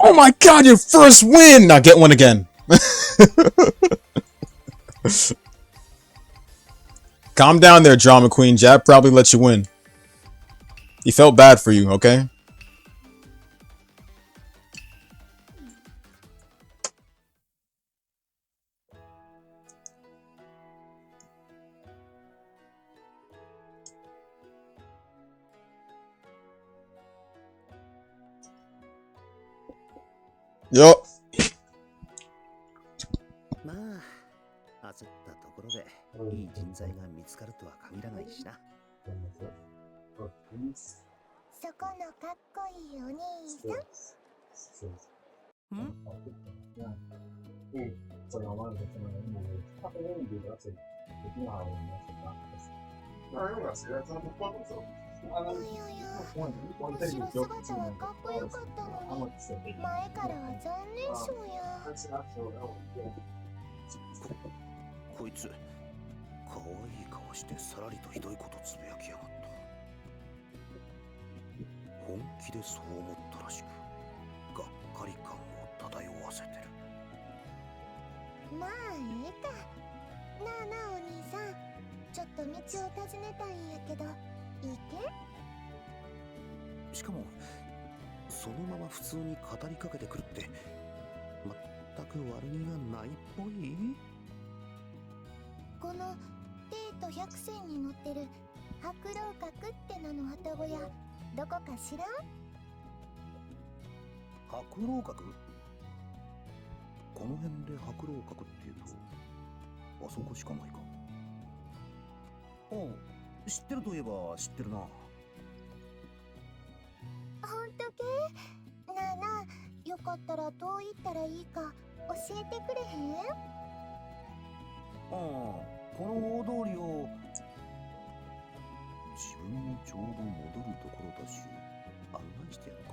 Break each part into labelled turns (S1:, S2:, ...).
S1: Oh my god, your first win! Now get one again. Calm down there, drama queen. Jab probably let you win. He felt bad for you, okay? Yo.
S2: まあ、焦ったところでいい人材が見つかるとは限らないしな。
S3: そこのかっこいいお兄さん。ん？いやいや、後ろ姿はかっこよかったのに、前からは残念賞や。
S2: こいつ、可愛い顔してさらりとひどいことつぶやきやがった。本気でそう思ったらしく、がっかり感を漂わせてる。
S3: まあええか。なあなあお兄さん、ちょっと道を尋ねたいんやけど、いいけ？
S2: しかもそのまま普通に語りかけてくるって全く悪気がないっぽい。
S3: このデート100選に載ってる白老閣って名の旅籠屋、どこか知らん？
S2: 白老閣？この辺で白老閣っていうとあそこしかないか。ああ、知ってるといえば知ってるな。
S3: ほんとけ？なあなあ、よかったらどう言ったらいいか教えてくれへん？
S2: ああ、この大通りを自分もちょうど戻るところだし案内してやるか。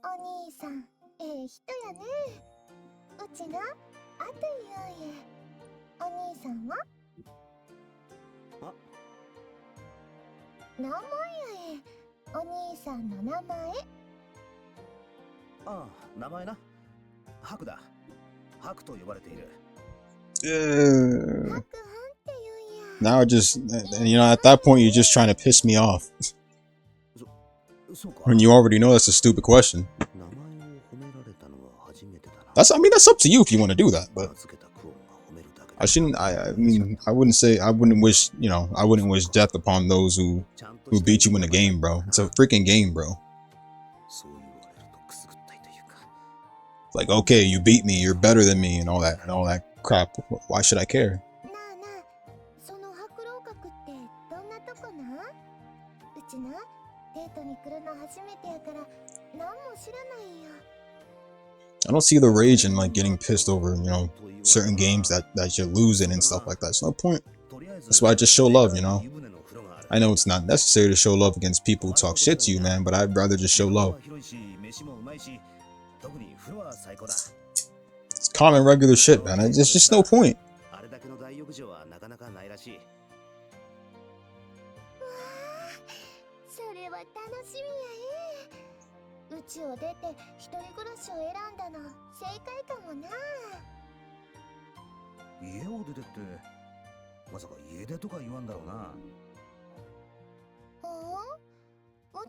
S3: お兄さん、ええ人やね。うちな、あと言うんや。お兄さんは？
S2: あ、
S3: 名前やえ。お兄さんの名前。
S2: ああ、名前な。ハクだ。ハクと呼ばれている。
S3: 白斑って言うんや。
S1: Now just, you know, at that point, you're just trying to piss me off.
S2: そうか。
S1: When you already know that's a stupid question.
S2: 名前を褒められたのは初めてだな。
S1: I mean, that's up to you if you want to do that, but
S2: 名付けたクオンが褒めるだけだ。
S1: I shouldn't, I mean, I wouldn't say, I wouldn't wish, you know, I wouldn't wish death upon those who beat you in the game, bro. It's a freaking game, bro.
S2: そう言われるとくすぐったいというか。
S1: Like, okay, you beat me, you're better than me, and all that crap. Why should I care?
S3: なあなあ、その白老閣ってどんなとこな？うちな、デートに来るの初めてやから何も知らないんや。
S1: I don't see the rage in like getting pissed over, you know, certain games that you're losing and stuff like that. It's no point. That's why I just show love, you know. I know it's not necessary to show love against people who talk shit to you, man, but I'd rather just show love. It's common, regular shit, man. It's just no point.
S2: あれだけの大浴場はなかなかないらしい。
S3: それは楽しみやえ。うちを出て一人暮らしを選んだの正解かもな。
S2: 家を出てってまさか家出とか言わんだろうな。
S3: う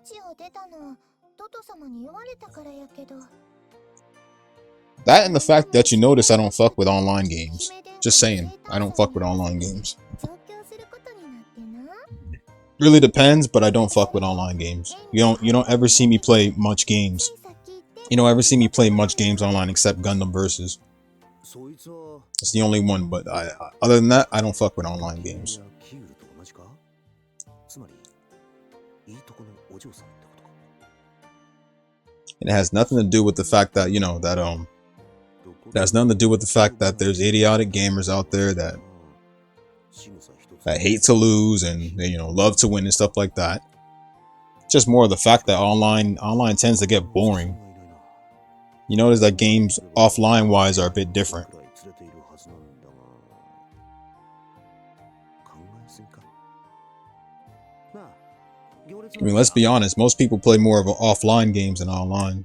S3: ちを出たのはトト様に言われたからやけど。
S1: That and the fact that you notice I don't fuck with online games. Just saying, I don't fuck with online games. Really depends, but I don't fuck with online games. You don't ever see me play much games. You don't ever see me play much games online except Gundam Versus. It's the only one, but other than that, I don't fuck with online games. It has nothing to do with the fact that, you know, that it has nothing to do with the fact that there's idiotic gamers out there that hate to lose and they, you know, love to win and stuff like that. Just more of the fact that online tends to get boring. You notice that games offline wise are a bit different. I mean, let's be honest. Most people play more of offline games than online.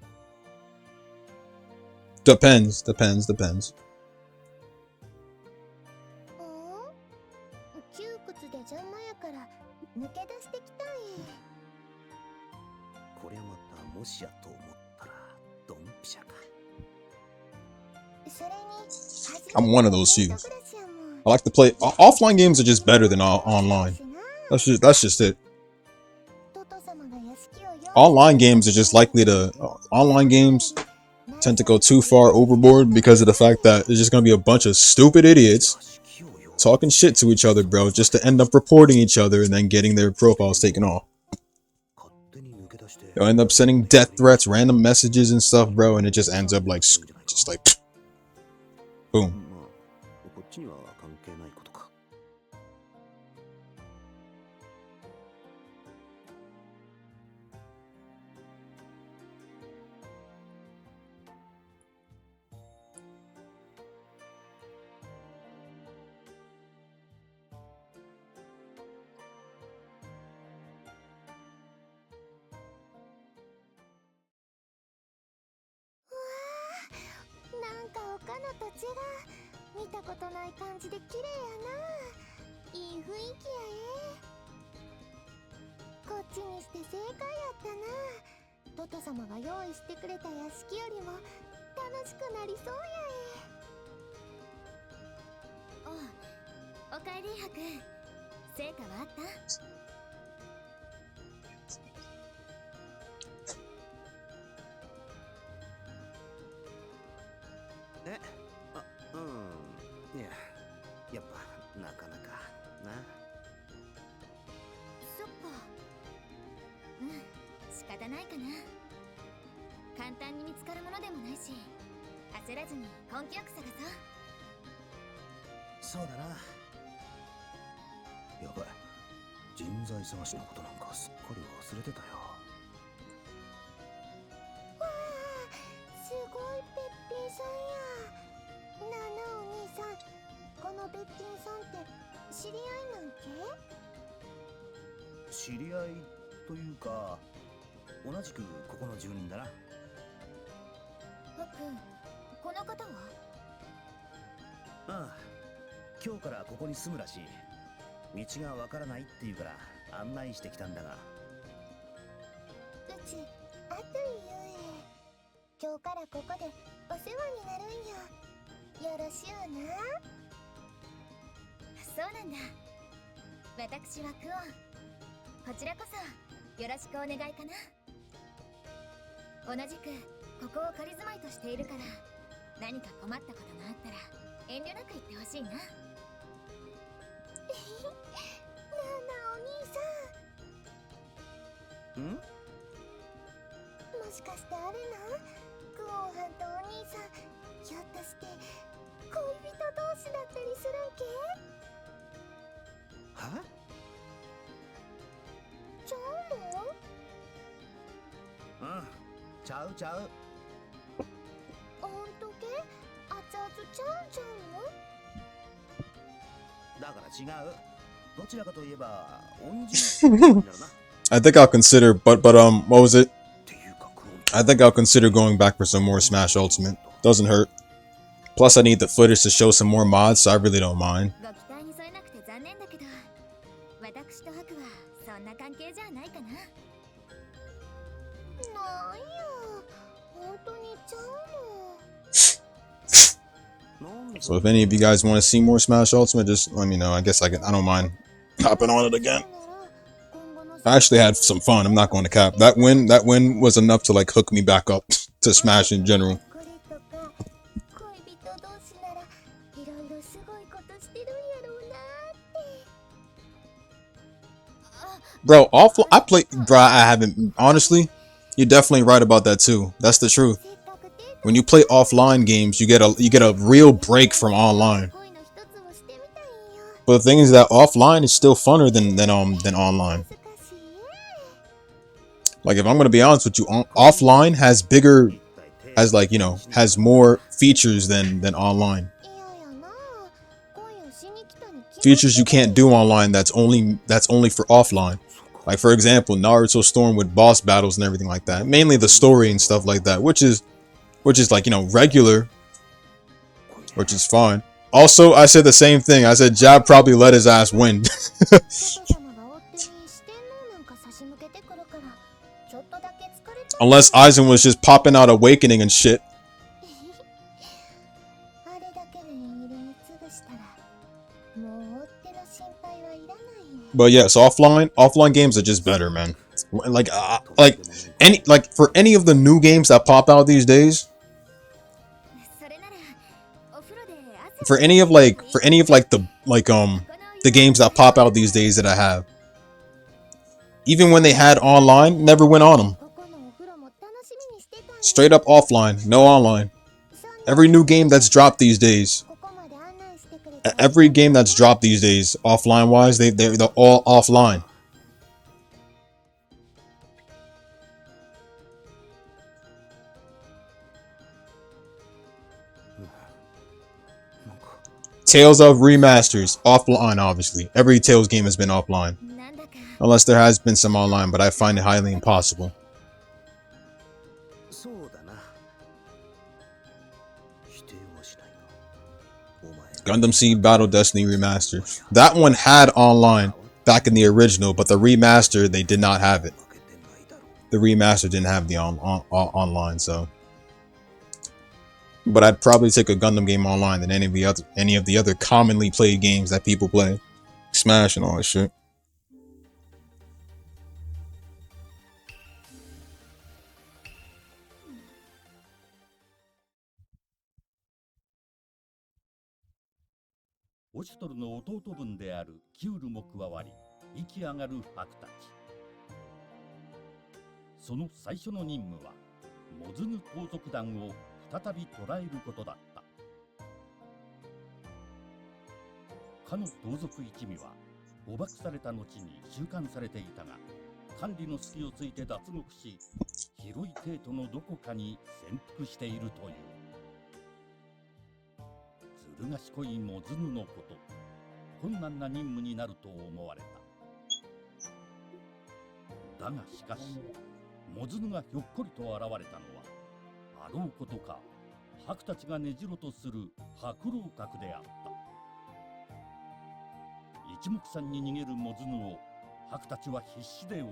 S1: Depends.
S3: 窮屈で邪魔やから抜け出してきたんや。
S2: こりゃまたもしやと思ったらドンピシャか。
S3: それに
S1: I'm one of those few. I like to play offline games are just better than online. That's just it. Online games are just likely to online games tend to go too far overboard because of the fact that there's just gonna be a bunch of stupid idiots talking shit to each other, bro, just to end up reporting each other and then getting their profiles taken off. They'll end up sending death threats, random messages and stuff, bro, and it just ends up like just like boom.
S2: こっちには関係ないことか。
S3: なんか丘の土地が見たことない感じで綺麗やな。いい雰囲気やこっちにして正解やったな。トト様が用意してくれた屋敷よりも楽しくなりそうやおかえりハク。成果はあった？
S2: いや、やっぱなかなかな。
S3: そっか。仕方ないかな。簡単に見つかるものでもないし、焦らずに根気よく探そう。
S2: そうだな。やばい。人材探しのことなんかすっかり忘れてたよ。
S3: わあ、すごいべっぴんさんや。なあなあお兄さん、このべっぴんさんって知り合いなんけ？
S2: 知り合いというか、同じくここの住人だな。
S3: ハク、この方は？
S2: ああ、今日からここに住むらしい。道がわからないっていうから案内してきたんだが。
S3: うち、あとゆえ。今日からここでお世話になるんや。よろしゅうな。そうなんだ。私はクオン。こちらこそよろしくお願いかな。同じくここを仮住まいとしているから、何か困ったことがあったら遠慮なく言ってほしいな。なあなあお兄さん。
S2: ん？
S3: もしかしてあれな、クオンはんとお兄さん、ひょっとして恋人同士だったりするんけ？
S2: は？
S3: ちゃうの？
S2: うん、ちゃうちゃう。
S3: ほんとけ？熱々ちゃうんちゃうの？
S2: だから違う。どちらかといえば恩人になるな。
S1: I think I'll consider, but what was it? I think I'll consider going back for some more Smash Ultimate. Doesn't hurt. Plus, I need the footage to show some more mods, so I really don't mind.
S3: ご期待に添えなくて残念だけど、私とハクはそんな関係じゃないかな。なんや、本当にちゃうの。
S1: So if any of you guys want to see more Smash Ultimate, just let me know. I guess I don't mind hopping on it again. I actually had some fun. I'm not going to cap. That win was enough to like hook me back up to Smash in general. Bro, I play, bro, I haven't, honestly, you're definitely right about that too. That's the truth. When you play offline games, you get a real break from online. But the thing is that offline is still funner than online. Like, if I'm gonna be honest with you, offline has has more features than online. Features you can't do online that's only for offline. Like, for example, Naruto Storm with boss battles and everything like that. Mainly the story and stuff like that, which is like, you know, regular, which is fine. Also, I said the same thing. I said Jab probably let his ass win. Unless Aizen was just popping out Awakening and shit. But yes, offline games are just better, man. Like for any of the new games that pop out these days, for any of the games that pop out these days that I have, even when they had online, never went on them. Straight up offline, no online. Every new game that's dropped these days, offline wise, they're all offline. Tales of remasters, offline obviously. Every Tales game has been offline. Unless there has been some online, but I find it highly impossible. Gundam Seed Battle Destiny Remastered. That one had online back in the original, but the remaster, they did not have it. The remaster didn't have the online, so. But I'd probably take a Gundam game online than any of the other commonly played games that people play. Smash and all that shit.
S4: オシュトルの弟分であるキュールも加わり、生き上がるハクたち。その最初の任務は、モズヌ盗賊団を再び捕らえることだった。かの盗賊一味は、捕獲された後に収監されていたが、管理の隙をついて脱獄し、広い帝都のどこかに潜伏しているという。ずる賢いモズヌのこと、困難な任務になると思われた。だがしかし、モズヌがひょっこりと現れたのは、あろうことか、ハクたちが根城とする白老閣であった。一目散に逃げるモズヌを、ハクたちは必死で追う。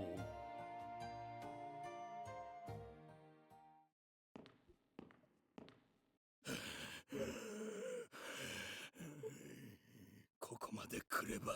S4: ここまで来れば。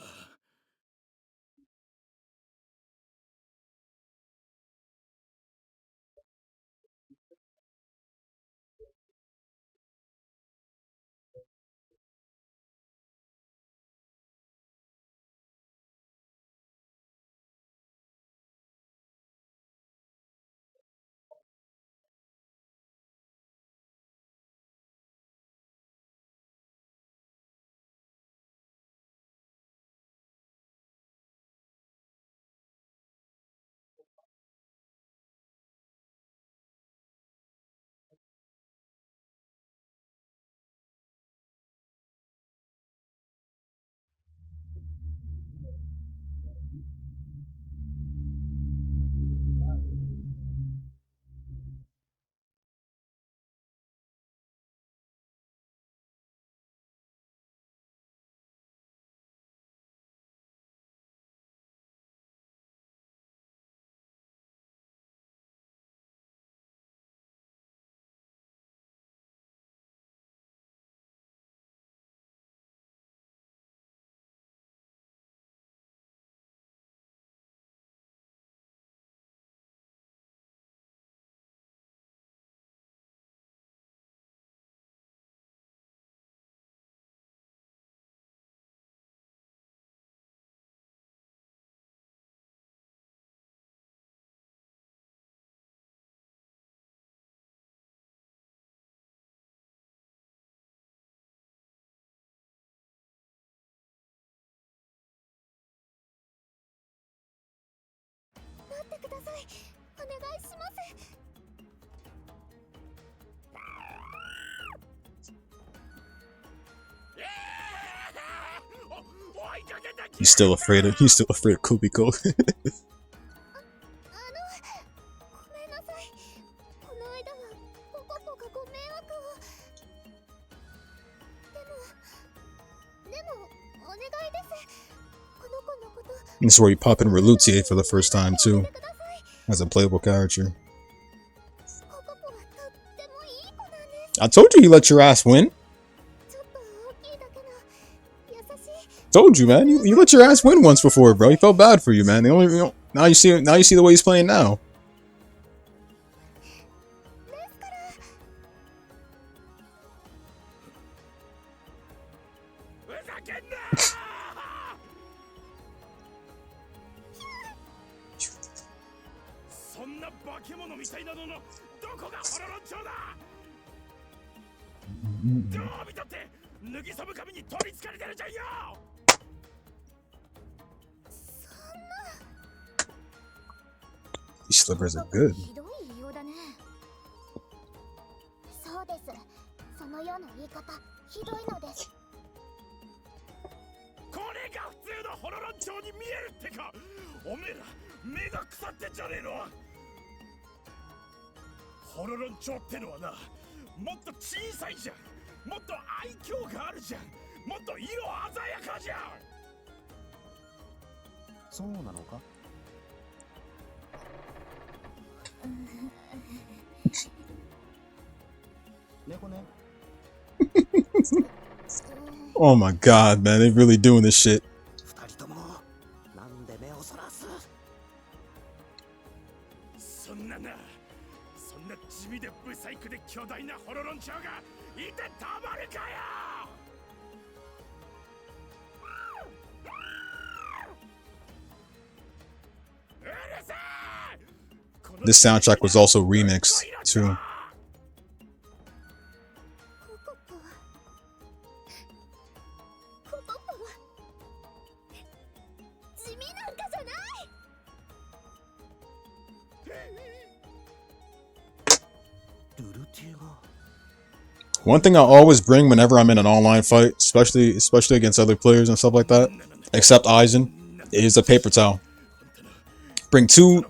S3: 待ってください。お願いします。
S1: He's still afraid of Kubiko. This is where you pop in Relutier for the first time too, as a playable character. I told you he let your ass win. Told you, man. You let your ass win once before, bro. He felt bad for you, man. The only now you see the way he's playing now. These slippers are good. Oh my god, man. They really doing this shit. This soundtrack was also remixed too. One thing I always bring whenever I'm in an online fight, especially against other players and stuff like that, except Aizen, is a paper towel. Bring two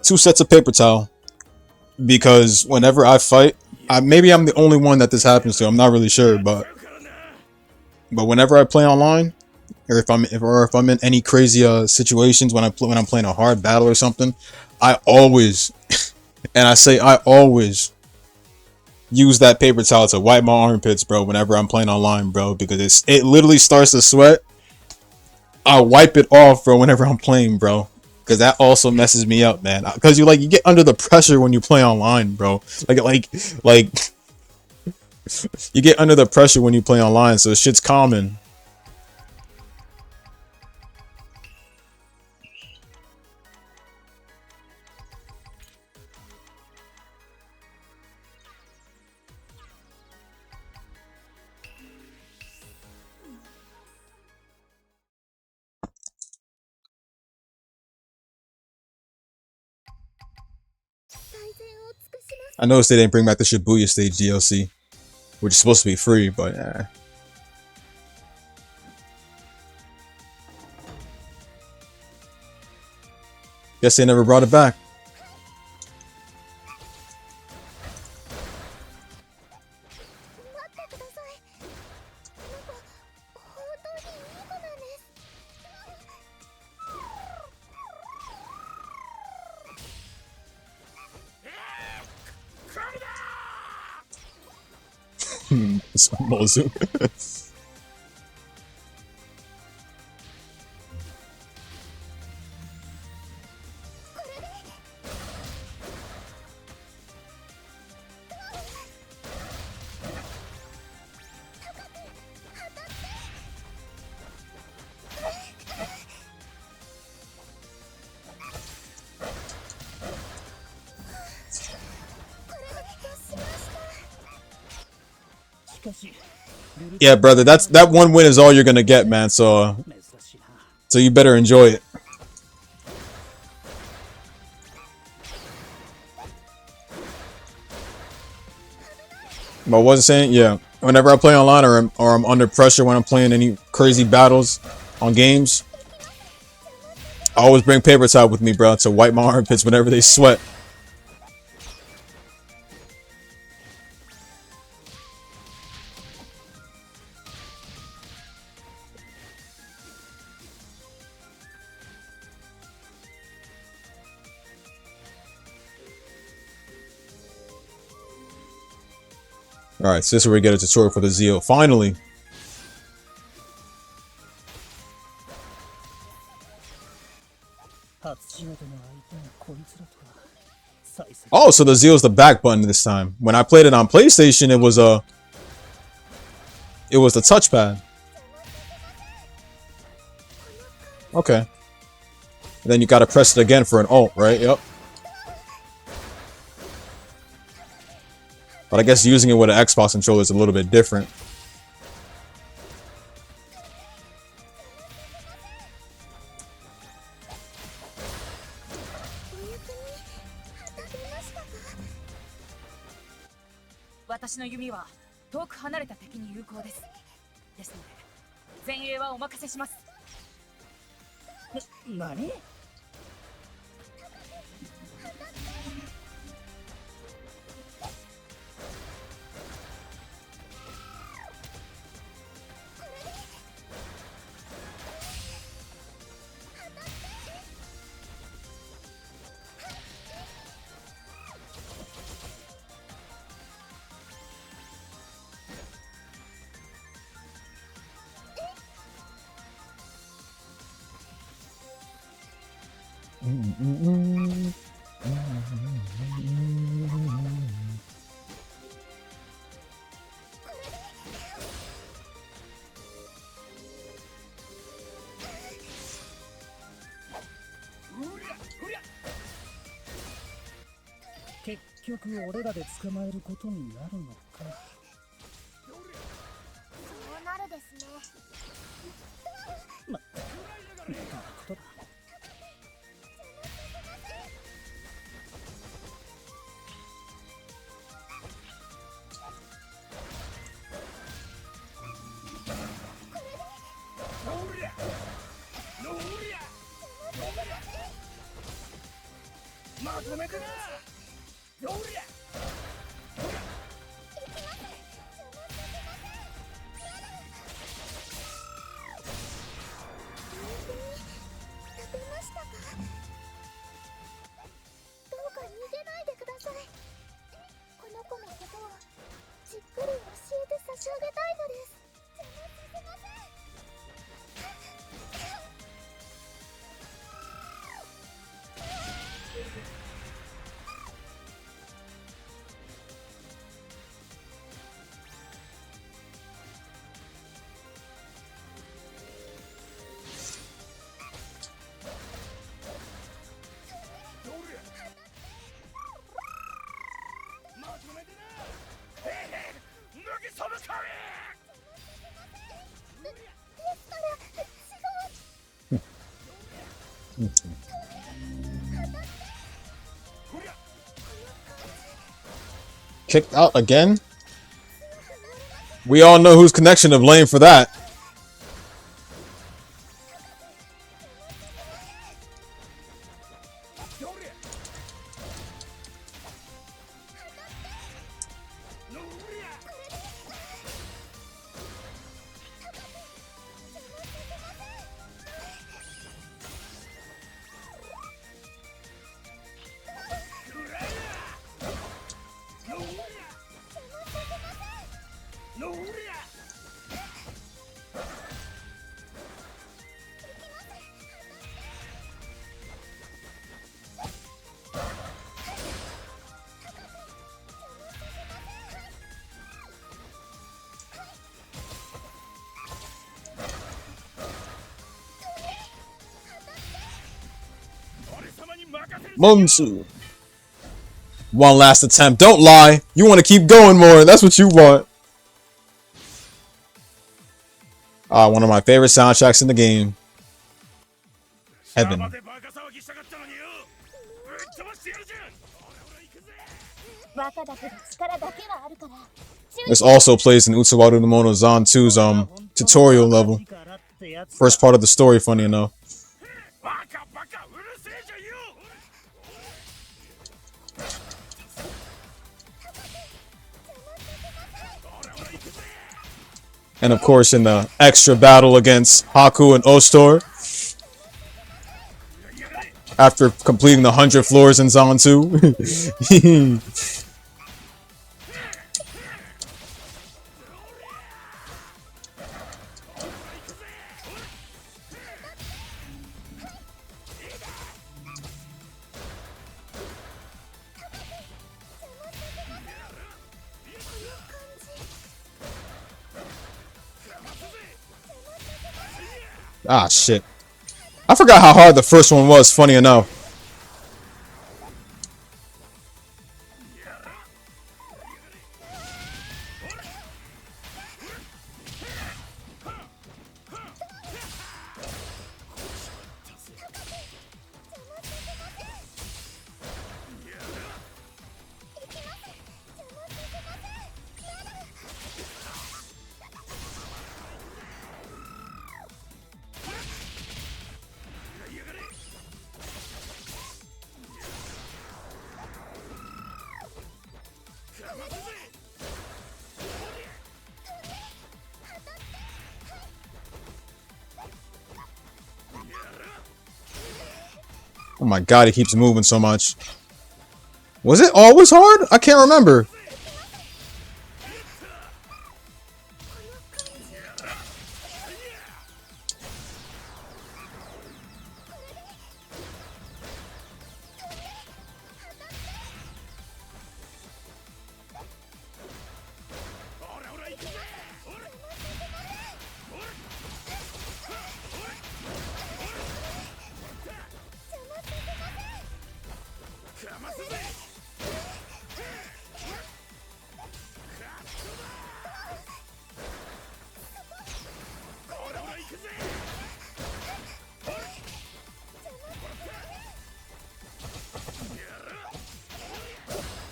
S1: sets of paper towel, because whenever I fight, maybe I'm the only one that this happens to. I'm not really sure, but whenever I play online, or if I'm in any crazy situations when I'm playing a hard battle or something, I always, and I say I always, use that paper towel to wipe my armpits, bro, whenever I'm playing online, bro, because it literally starts to sweat. I wipe it off, bro, whenever I'm playing, bro, because that also messes me up, man, because you get under the pressure when you play online, bro, like you get under the pressure when you play online, so shit's common. I noticed they didn't bring back the Shibuya stage DLC, which is supposed to be free, but guess they never brought it back. It's Mozu. Yeah, brother, that one win is all you're gonna get, man. So you better enjoy it. But I wasn't saying, yeah. Whenever I play online or I'm under pressure when I'm playing any crazy battles on games, I always bring paper towel with me, bro, to wipe my armpits whenever they sweat. Alright, so this is where we get a tutorial for the Zeal. Finally! Oh, so the Zeal's the back button this time. When I played it on PlayStation, it was the touchpad. Okay. And then you gotta press it again for an ult, right? Yep. But I guess using it with an Xbox controller is a little bit different.
S5: Nani? 結局俺らで捕まえることになるのか。
S3: そうなるですね。
S5: まったく、なことだ。まとめてな。よりゃ。
S1: Kicked out again? We all know whose connection to blame for that. Monsu. One last attempt. Don't lie. You want to keep going more. That's what you want. One of my favorite soundtracks in the game. Heaven. This also plays in Utawarerumono ZAN 2's tutorial level. First part of the story, funny enough. And of course, in the extra battle against Haku and Ostor, after completing the 100 floors in ZAN 2. Ah, shit. I forgot how hard the first one was, funny enough. Oh my god, he keeps moving so much. Was it always hard? I can't remember.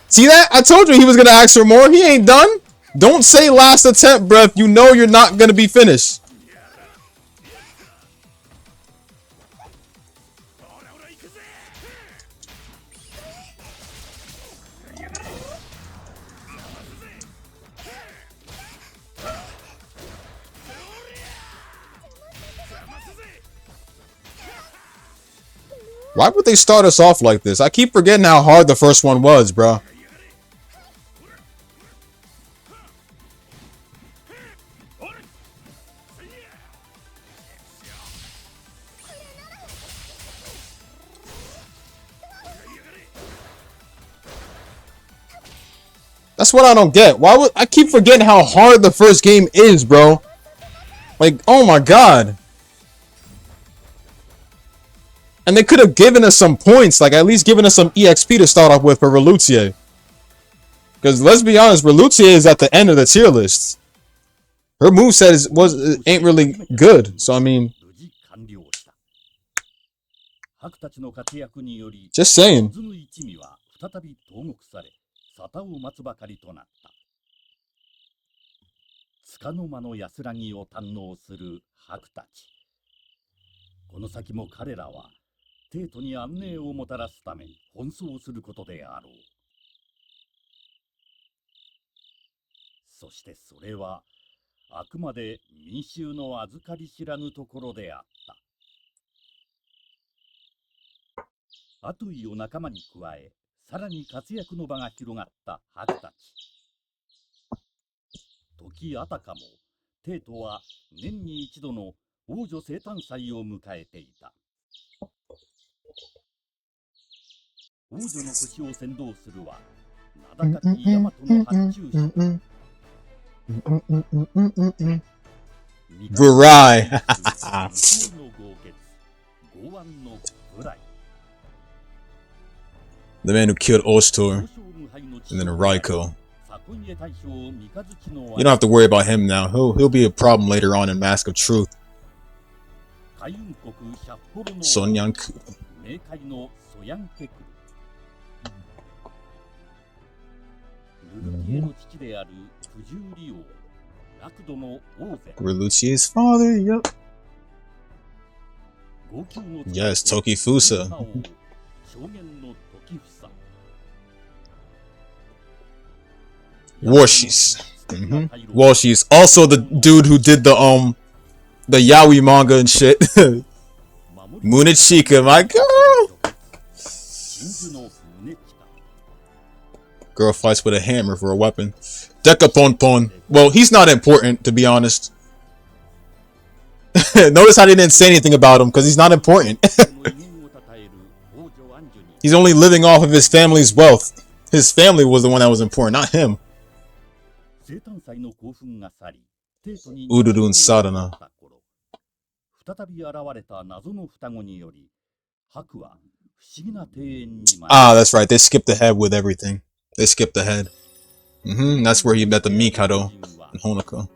S1: See that? I told you he was gonna ask for more. He ain't done. Don't say last attempt, bruh. You know you're not gonna be finished. Why would they start us off like this? I keep forgetting how hard the first one was, bro. That's what I don't get. Why would I keep forgetting how hard the first game is, bro? Like, oh my god. And they could have given us some points, like at least given us some EXP to start off with for Relutier. Because let's be honest, Relutier is at the end of the tier list. Her moveset ain't really good. So I mean, just saying.
S4: 沙汰を待つばかりとなった。束の間の安らぎを堪能する白たち。この先も彼らは帝都に安寧をもたらすため奔走することであろう。そしてそれはあくまで民衆の預かり知らぬところであった。アトイを仲間に加え、さらに活躍の場が広がった白たち。時あたかも、帝都は年に一度の王女生誕祭を迎えていた。王女の星を先導するは、名高き大和の発注者。
S1: ブライ。The man who killed Ostor, and then Raiko. You don't have to worry about him now. He'll be a problem later on in Mask of Truth. Sonyanku. Relutier's father, yup. Yes, Tokifusa. Warshi's. Warshi's also the dude who did the Yaoi manga and shit. Munechika, my girl. Girl fights with a hammer for a weapon. Dekaponpon. Well, he's not important, to be honest. Notice how they didn't say anything about him, because he's not important. He's only living off of his family's wealth. His family was the one that was important, not him. Ururun Sadana.
S4: 再び現れた謎の双子により、白は不思議な庭園に迷い
S1: Ah, that's right. They skipped ahead with everything. They skipped ahead. That's where he met the Mikado and Honoka.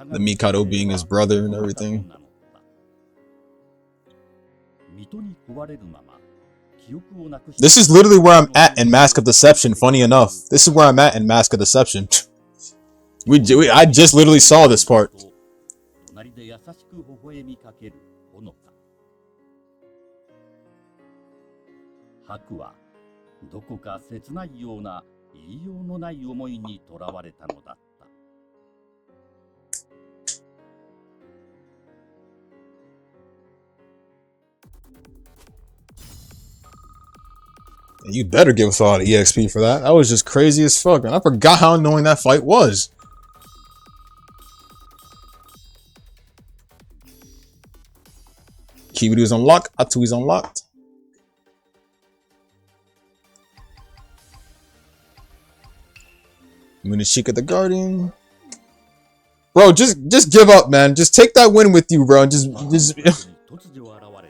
S1: The Mikado being his brother and everything. This is literally where I'm at in Mask of Deception, funny enough. This is where I'm at in Mask of Deception. I just literally saw this part.
S4: 隣で優しく微笑みかけるほのか。白はどこか切ないような言いようのない思いにとらわれたのだった。
S1: You better give us all the EXP for that. That was just crazy as fuck. And I forgot how annoying that fight was. Kiburi's unlocked. Atui's unlocked. Munishika the Guardian. Bro, just give up, man. Just take that win with you, bro. Just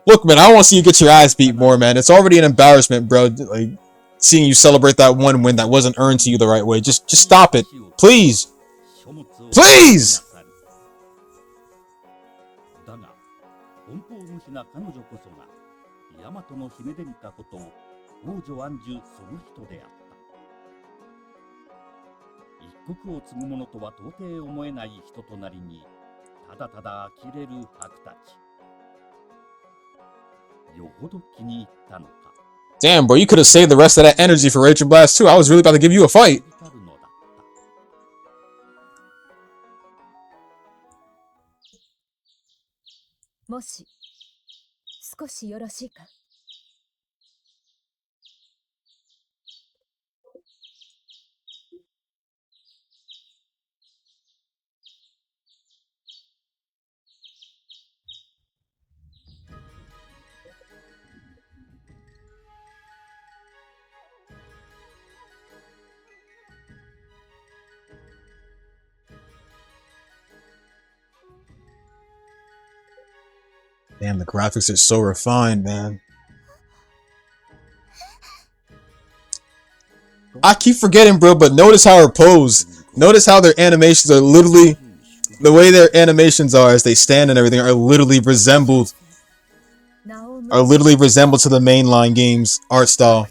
S1: look, man, I don't want to see you get your ass beat more, man. It's already an embarrassment, bro. Like seeing you celebrate that one win that wasn't earned to you the right way. Just stop it. Please. Please!
S4: だが、奔放無比な彼女こそが、大和の姫殿下こと王女安寿その人であった。一国を継ぐ者とは到底思えない人となりに、ただただ呆れる白たち。よほど気に入ったのか。
S1: Damn, bro, you could have saved the rest of that energy for Rachel Blast too. I was really about to give you a fight.
S3: もし少しよろしいか。
S1: Damn, the graphics are so refined, man. I keep forgetting, bro, but notice how her pose. Notice how their animations are literally... The way their animations are as they stand and everything are literally resembled to the mainline game's art style.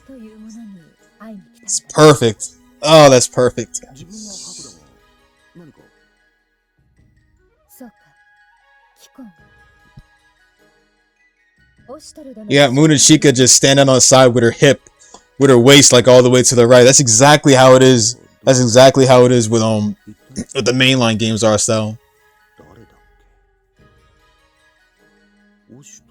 S1: It's perfect. Oh, that's perfect. Yeah, Moon and Shika just standing on the side with her hip, with her waist like all the way to the right. That's exactly how it is. That's exactly how it is with the mainline games art style.
S3: もし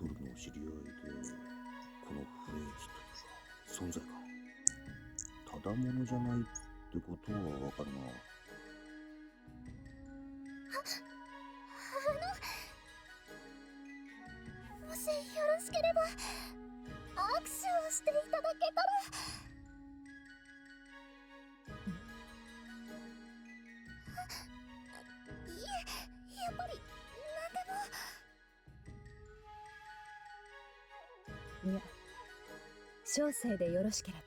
S3: よろしければ握手をしていただけたら。いえ、やっぱり何でも。いや、小生でよろしければ。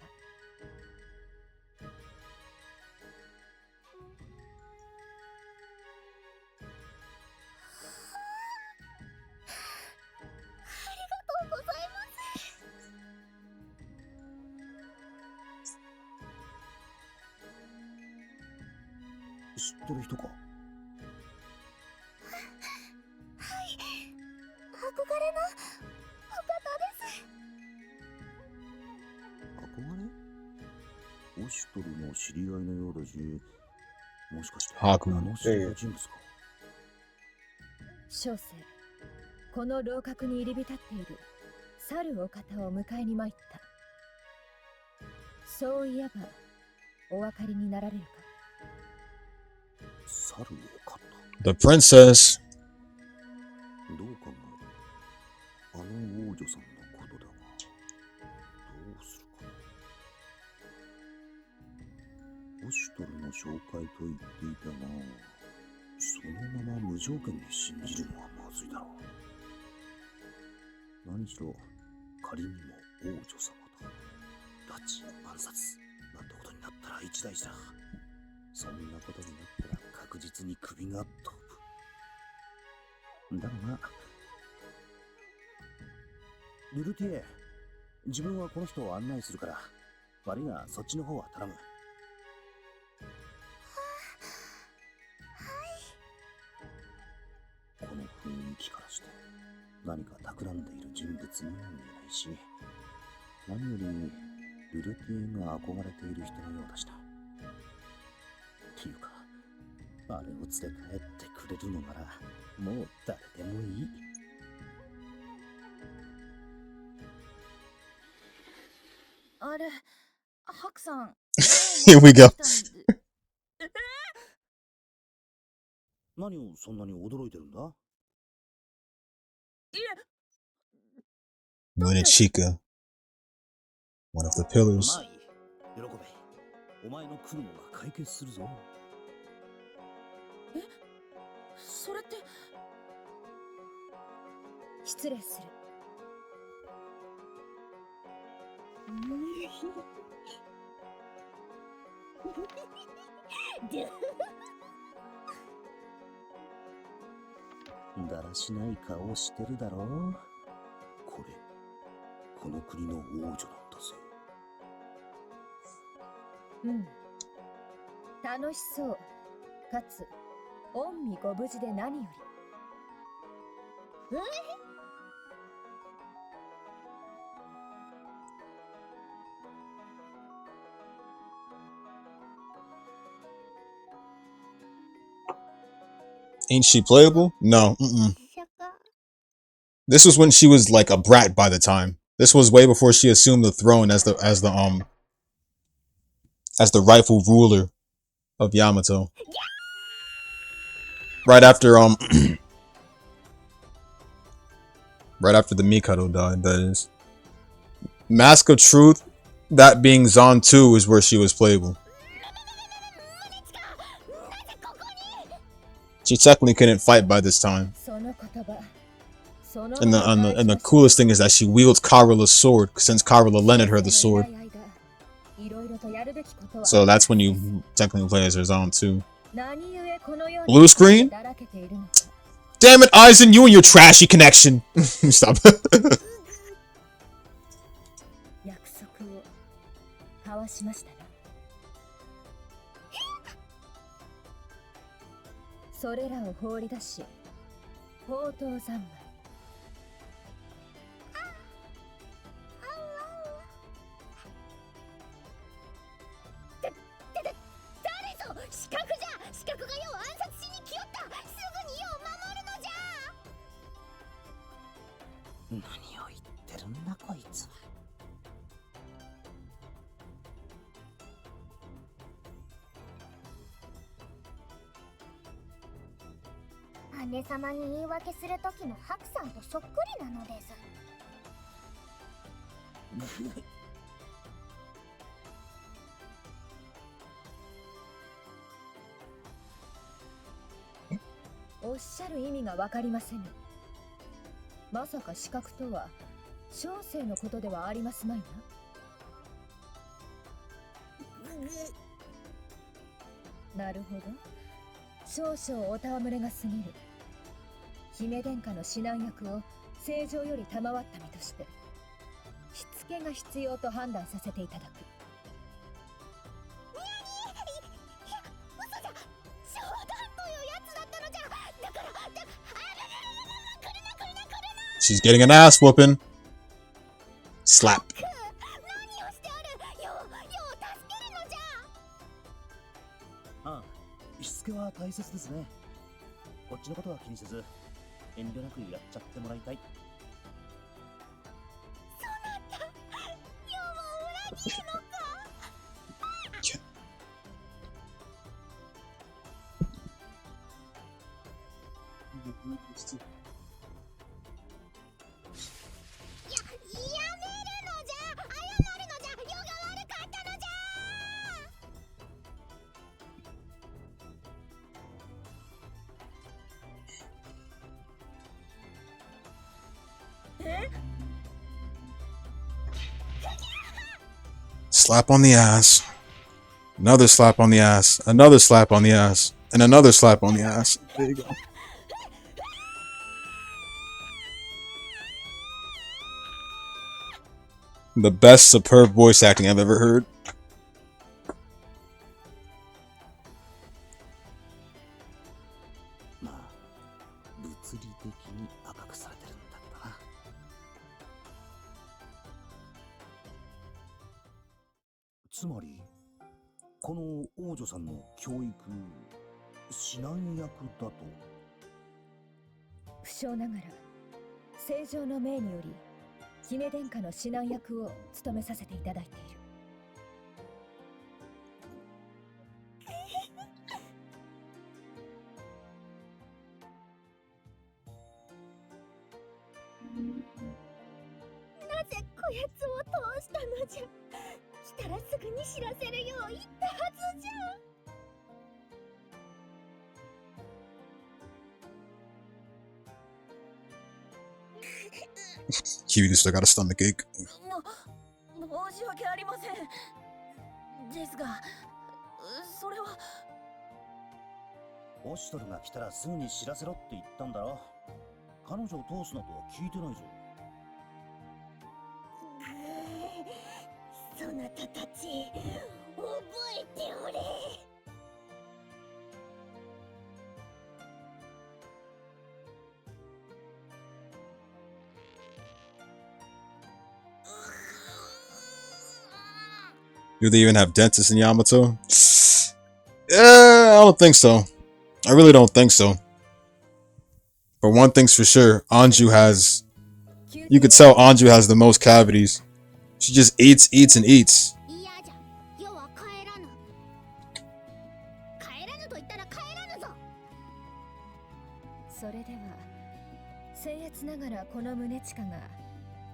S2: 知ってる人か。はい、
S3: 憧れのお方です。
S2: 憧れ？オシュトルの知り合いのようだし、もしかして
S1: ハーク
S2: 名の知れた人物か。
S3: 小生、この楼閣に入り浸っている去るお方を迎えに参った。そういえばお分かりになられるか。
S1: The princess.
S2: どう考える？あの王女さんのことだが、どうするか。オシュトルの紹介と言っていたが、そのまま無条件に信じるのはまずいだろう。何しろ仮にも王女様と拉致暗殺なんてことになったら一大事だ。そんなことになったら確実に首が飛ぶ。だがまあルルティエ、自分はこの人を案内するから悪いがそっちの方は頼む。この雰囲気からして何か企んでいる人物には見えないし、何よりルルティエが憧れている人のようだした。っていうか、あれを連れ帰ってくれるのならもう誰でもいい。
S3: あれ、ハクさん。
S1: Here we go.
S2: 何をそんなに驚いてるんだ？
S3: いえ、
S1: When Chica, one of the pillars.
S2: まあいい。喜べ。お前の苦悩が解決するぞ。
S3: それって。失礼する。
S2: だらしない顔してるだろう。この国の王女なんだぜ。
S3: うん。楽しそう。かつ、御身ご無事で何より。
S1: Ain't she playable? No. This was when she was like a brat by the time. This was way before she assumed the throne as the rightful ruler of Yamato. Right after right after the Mikado died, that is. Mask of Truth, that being ZAN 2 is where she was playable. She technically couldn't fight by this time. And the coolest thing is that she wields Karula's sword, since Karula lended her the sword. So that's when you technically play as her ZAN 2. Blue screen? Damn it, Aizen, you and your trashy connection. Stop.
S3: それらを放り出し、宝刀三昧。誰ぞ、視覚じゃ、視覚が世を暗殺しに来よった。すぐに世を守るのじゃ。
S2: 何を言ってるんだこいつは。
S3: 姉様に言い訳する時のハクさんとそっくりなのです。おっしゃる意味がわかりませぬ。まさか資格とは小生のことではありますまいな。なるほど。少々お戯れが過ぎる。姫殿下の指南役を正常より賜った身としてしつけが必要と判断させていただく。嘘じゃ、冗談というやつだったのじゃ。だから、来るな。
S1: She's getting an ass whooping. Slap.
S3: 何をしておる。世を助けるのじゃ。
S2: ああ、しつけは大切ですね。こっちのことは気にせず遠慮なくやっちゃってもらいたい。
S3: そうなんだ。世を裏切るのか。やめるのじゃ。謝るのじゃ。世が悪かったのじゃ。
S1: Slap on the ass. Another slap on the ass. Another slap on the ass. And another slap on the ass. There you go. The best superb voice acting I've ever heard.
S2: まあ物理的に赤くされてるんだけどな。つまりこの王女さんの教育指南役だと。
S3: 不詳ながら正常の命により姫殿下の指南役を務めさせていただいている。なぜこやつを通したのじゃ。来たらすぐに知らせるよう言ったはずじゃ。
S1: Cute still got a stomach ache.
S3: 申し訳ありません。ですが、それは。
S2: オシトルが来たらすぐに知らせろって言ったんだろ。彼女を通すなとは聞いてないぞ。
S3: そなたたち、覚えておれ。
S1: Do they even have dentists in Yamato? I don't think so. I really don't think so. But one thing's for sure, Anju has... You could tell Anju has the most cavities. She just eats, and eats.
S3: それでは僭越ながらこの宗近が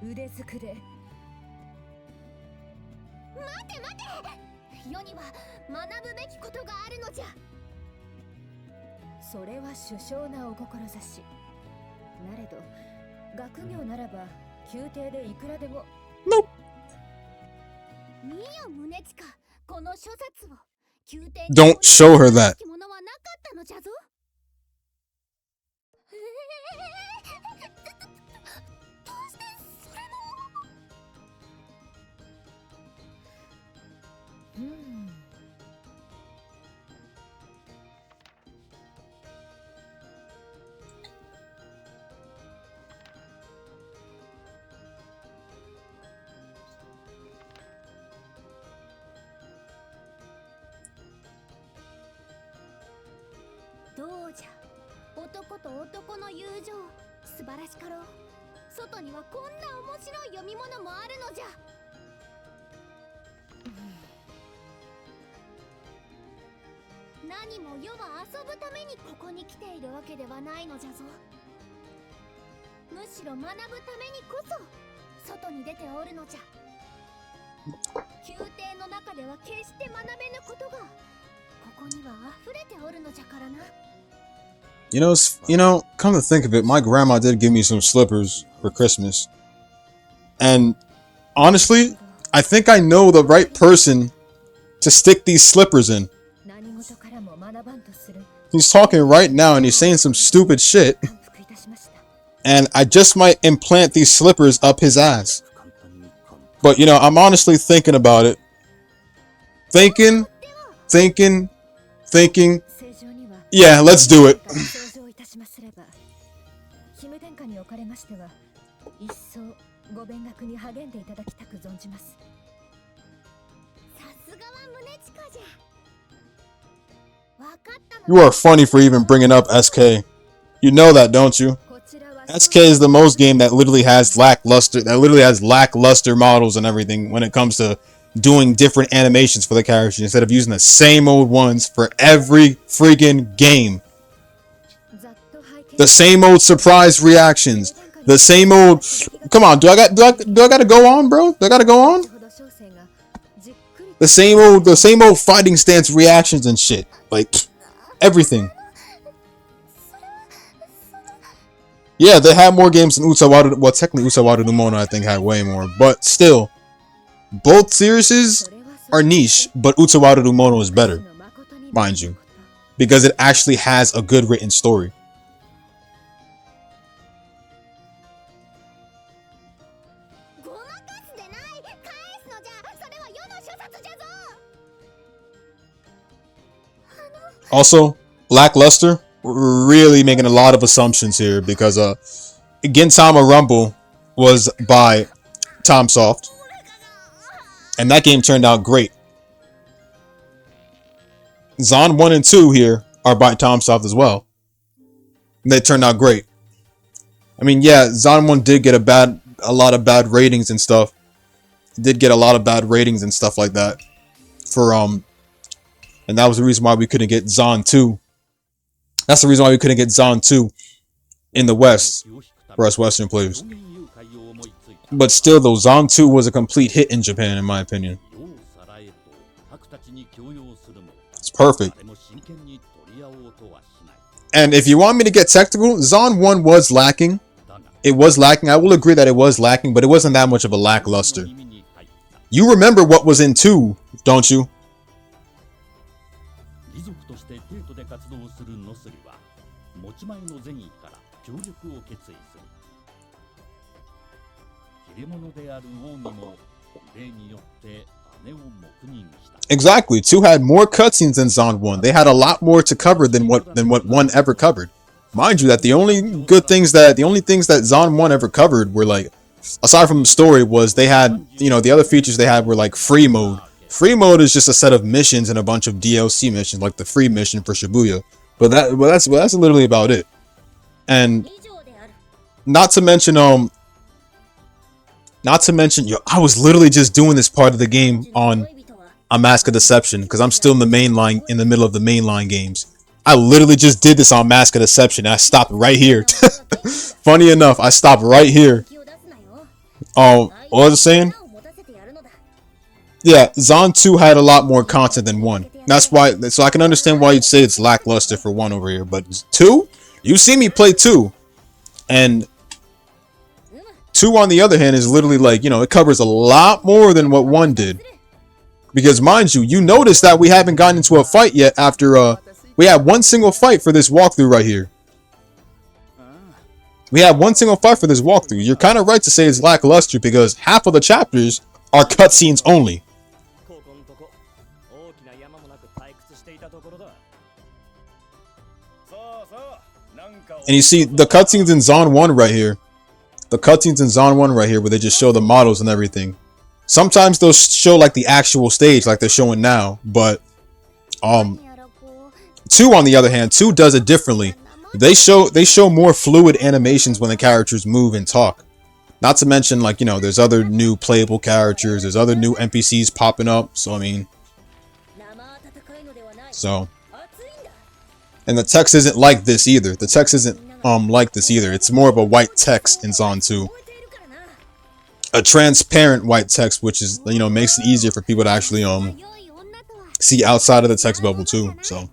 S3: 腕ずくで。待て待て、世には学ぶべきことがあるのじゃ。それは殊勝なお志なれど、学業ならば宮廷でいくらでも。見よ宗近、この諸冊を。宮廷に
S1: Don't show her that.
S3: ものはなかったのじゃぞ。どうしてそれも。どうじゃ、男と男の友情、素晴らしかろう。外にはこんな面白い読み物もあるのじゃ。何も世は遊ぶためにここに来ているわけではないのじゃぞ。むしろ学ぶためにこそ外に出ておるのじゃ。宮廷の中では決して学べぬことがここには溢れておるのじゃからな。
S1: You know, come to think of it, my grandma did give me some slippers for Christmas. And honestly, I think I know the right person to stick these slippers in. He's talking right now and he's saying some stupid shit. And I just might implant these slippers up his ass. But, you know, I'm honestly thinking about it. Thinking. Yeah, let's do it.
S3: 姫殿下におかれましては一層ご勉学に励んでいただきたく存じます。さすがは宗近じゃ。わかったの。
S1: You are funny for even bringing up SK. You know that, don't you? SK is the most game that literally has lackluster models and everything when it comes to doing different animations for the characters instead of using the same old ones for every freaking game. The same old surprise reactions. The same old. Come on, do I gotta go on, bro? Do I gotta go on? The same old fighting stance reactions and shit. Like everything. Yeah, they had more games than Utawarerumono. Well, technically Utawarerumono I think had way more, but still, both series are niche, but Utawarerumono is better, mind you, because it actually has a good written story. Also, Lackluster, we're really making a lot of assumptions here because Gintama Rumble was by TomSoft, and that game turned out great. ZAN 1 and 2 here are by TomSoft as well. And they turned out great. I mean, yeah, ZAN 1 did get a lot of bad ratings and stuff. It did get a lot of bad ratings and stuff like that for and that was the reason why we couldn't get ZAN 2. That's the reason why we couldn't get ZAN 2 in the West for us Western players. But still, though, ZAN 2 was a complete hit in Japan, in my opinion. It's perfect. And if you want me to get technical, ZAN 1 was lacking. It was lacking. I will agree that it was lacking, but it wasn't that much of a lackluster. You remember what was in 2, don't you? Exactly. 2 had more cutscenes than ZAN 1. They had a lot more to cover than what 1 ever covered. Mind you, that the only things that ZAN 1 ever covered were like, aside from the story, was they had, you know, the other features they had were like free mode. Free mode is just a set of missions and a bunch of DLC missions, like the free mission for Shibuya. But that's literally about it. And not to mention, yo, I was literally just doing this part of the game on A Mask of Deception because I'm still in the middle of the mainline games. I literally just did this on Mask of Deception. And I stopped right here. Funny enough, I stopped right here. What was I saying? Yeah, ZAN 2 had a lot more content than 1. That's why, so I can understand why you'd say it's lackluster for 1 over here. But 2? You see me play 2. And 2, on the other hand, is literally like, you know, it covers a lot more than what 1 did. Because mind you, you notice that we haven't gotten into a fight yet after, we had one single fight for this walkthrough right here. We had one single fight for this walkthrough. You're kind of right to say it's lackluster because half of the chapters are cutscenes only. And you see the cutscenes in ZAN 1 right here. The cutscenes in ZAN 1 right here where they just show the models and everything. Sometimes they'll show like the actual stage like they're showing now. But 2, on the other hand, 2 does it differently. They show more fluid animations when the characters move and talk. Not to mention, like, you know, there's other new playable characters. There's other new NPCs popping up. So, I mean. So. And the text isn't like this either. The text isn't like this either. It's more of a white text in ZAN 2. A transparent white text, which is, you know, makes it easier for people to actually see outside of the text bubble too. So.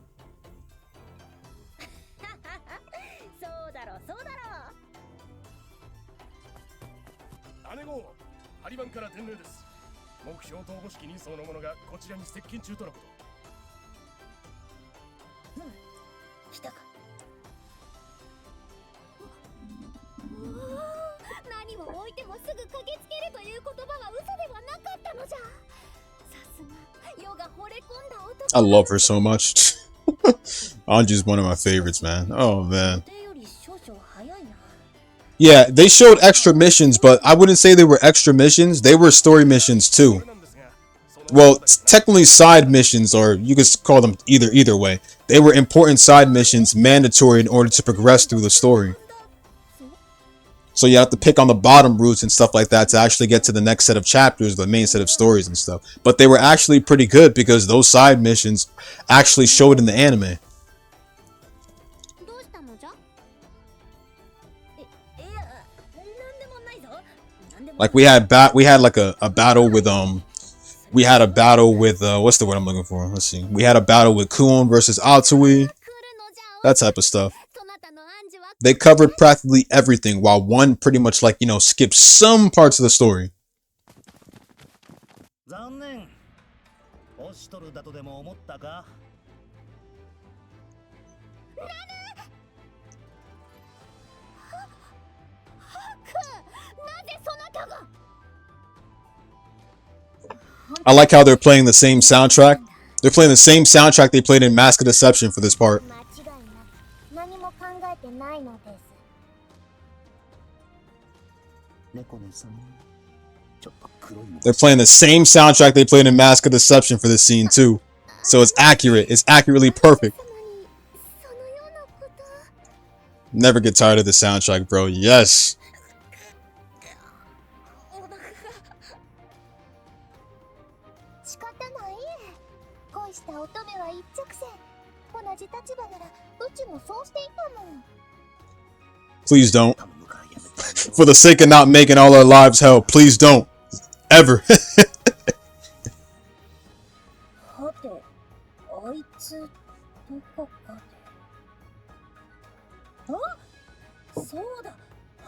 S1: I love her so much. Anju's one of my favorites, man. Oh, man. Yeah, they showed extra missions, but I wouldn't say they were extra missions. They were story missions, too. Well, technically side missions, or you could call them either way. They were important side missions, mandatory in order to progress through the story. So you have to pick on the bottom routes and stuff like that to actually get to the next set of chapters, the main set of stories and stuff. But they were actually pretty good because those side missions actually showed in the anime. Like we had like a battle with we had a battle with what's the word I'm looking for? Let's see. We had a battle with Kuon versus Atsui. That type of stuff. They covered practically everything, while 1 pretty much, like, you know, skipped some parts of the story.
S2: オシトルだとでも思ったか？I
S1: like how they're playing the same soundtrack. They're playing the same soundtrack they played in Mask of Deception for this part.
S3: 間違いなく何も考えてないのです。
S2: 猫ねさん、ちょっと黒いもの。
S1: They're playing the same soundtrack they played in Mask of Deception for this scene too. So it's accurate. It's accurately perfect. Never get tired of the soundtrack, bro. Yes.
S3: 仕方ない。恋した乙女は一直線。同じ立場ならうちもそうしていたもん。
S1: Please don't. For the sake of not making all our lives hell, please don't. Ever.
S3: はて、あいつどこかで。あ、そうだ、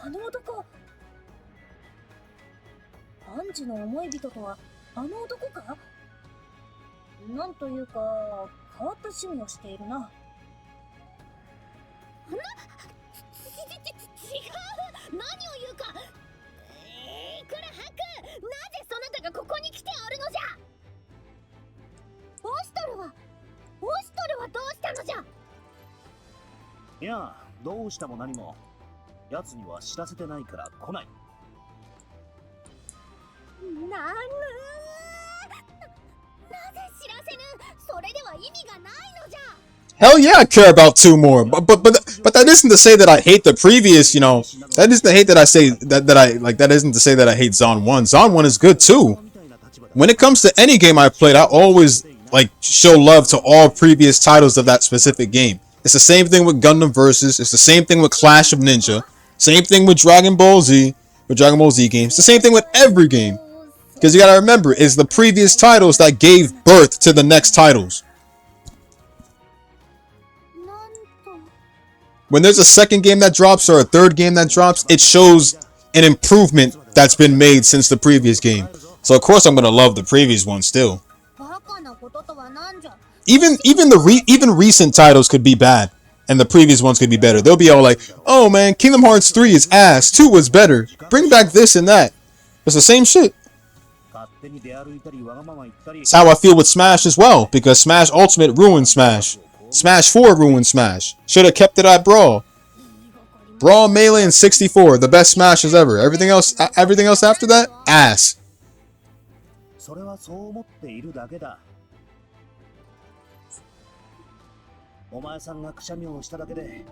S3: あの男。アンジの思い人とはあの男か？なんというか変わった趣味をしているな。違う、何を言うか。これハク、なぜそなたがここに来ておるのじゃ。オシトルはどうしたのじゃ。
S2: いや、どうしたも何も。奴には知らせてないから来ない。
S3: なぜ知らせぬ。それでは意味がないのじゃ。
S1: Hell yeah, I care about two more. But that isn't to say that I hate the previous, you know. That isn't to hate that I say that I like. That isn't to say that I hate ZAN 1. ZAN 1 is good too. When it comes to any game I played, I always like show love to all previous titles of that specific game. It's the same thing with Gundam Versus. It's the same thing with Clash of Ninja. Same thing with Dragon Ball Z. With Dragon Ball Z games. It's the same thing with every game. Because you gotta remember, it's the previous titles that gave birth to the next titles. When there's a second game that drops or a third game that drops, it shows an improvement that's been made since the previous game. So of course I'm gonna love the previous one still. Even recent titles could be bad, and the previous ones could be better. They'll be all like, "Oh man, Kingdom Hearts 3 is ass. 2 was better. Bring back this and that." It's the same shit. It's how I feel with Smash as well, because Smash Ultimate ruined Smash. Smash 4 ruined Smash. Should have kept it at Brawl. Brawl, Melee, and 64, the best Smashes ever. Everything else after that, ass.
S2: それはそう思っているだけだ。お前さんがくしゃみをしただけで、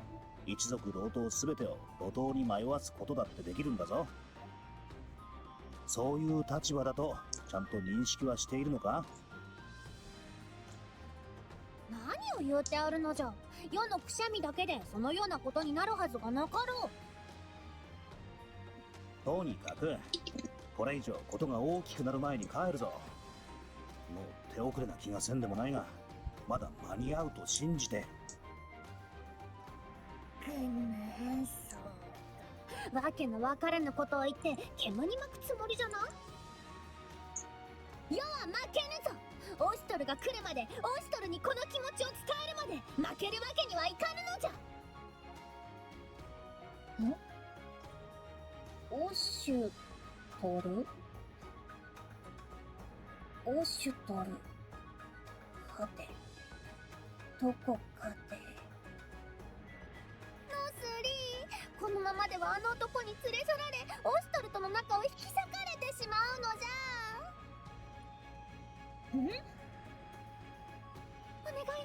S2: 一族同等すべてを路頭に迷わすことだってできるんだぞ。そういう立場だとちゃんと認識はしているのか？
S3: 何を言うてあるのじゃ。世のくしゃみだけでそのようなことになるはずがなかろう。
S2: とにかくこれ以上ことが大きくなる前に帰るぞ。もう手遅れな気がせんでもないが、まだ間に合うと信じて。
S3: わけのわからぬことを言って煙に巻くつもりじゃな。世は負けぬぞ。オシトルが来るまで、オシトルにこの気持ちを伝えるまで負けるわけにはいかぬのじゃ。オシュトル、オシュトル、はてどこかで。ノスリー、このままではあの男に連れ去られ、オシトルとの仲を引き裂かれてしまうのじゃ。お願い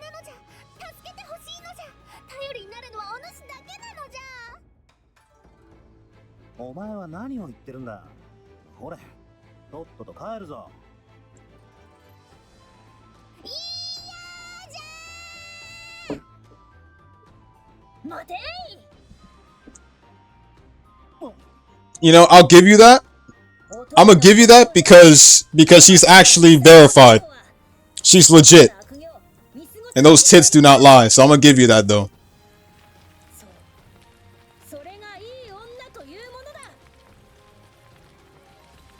S3: なのじゃ。助けてほしいのじゃ。頼りになるのはお主だけなのじゃ。
S2: お前は何を言ってるんだ。ほれ、とっとと帰るぞ。
S3: いやじゃー。待てい。
S1: You know, I'll give you that. I'm gonna give you that because she's actually verified. She's legit. And those tits do not lie. So I'm gonna give you that though.
S3: それがいい女というものだ。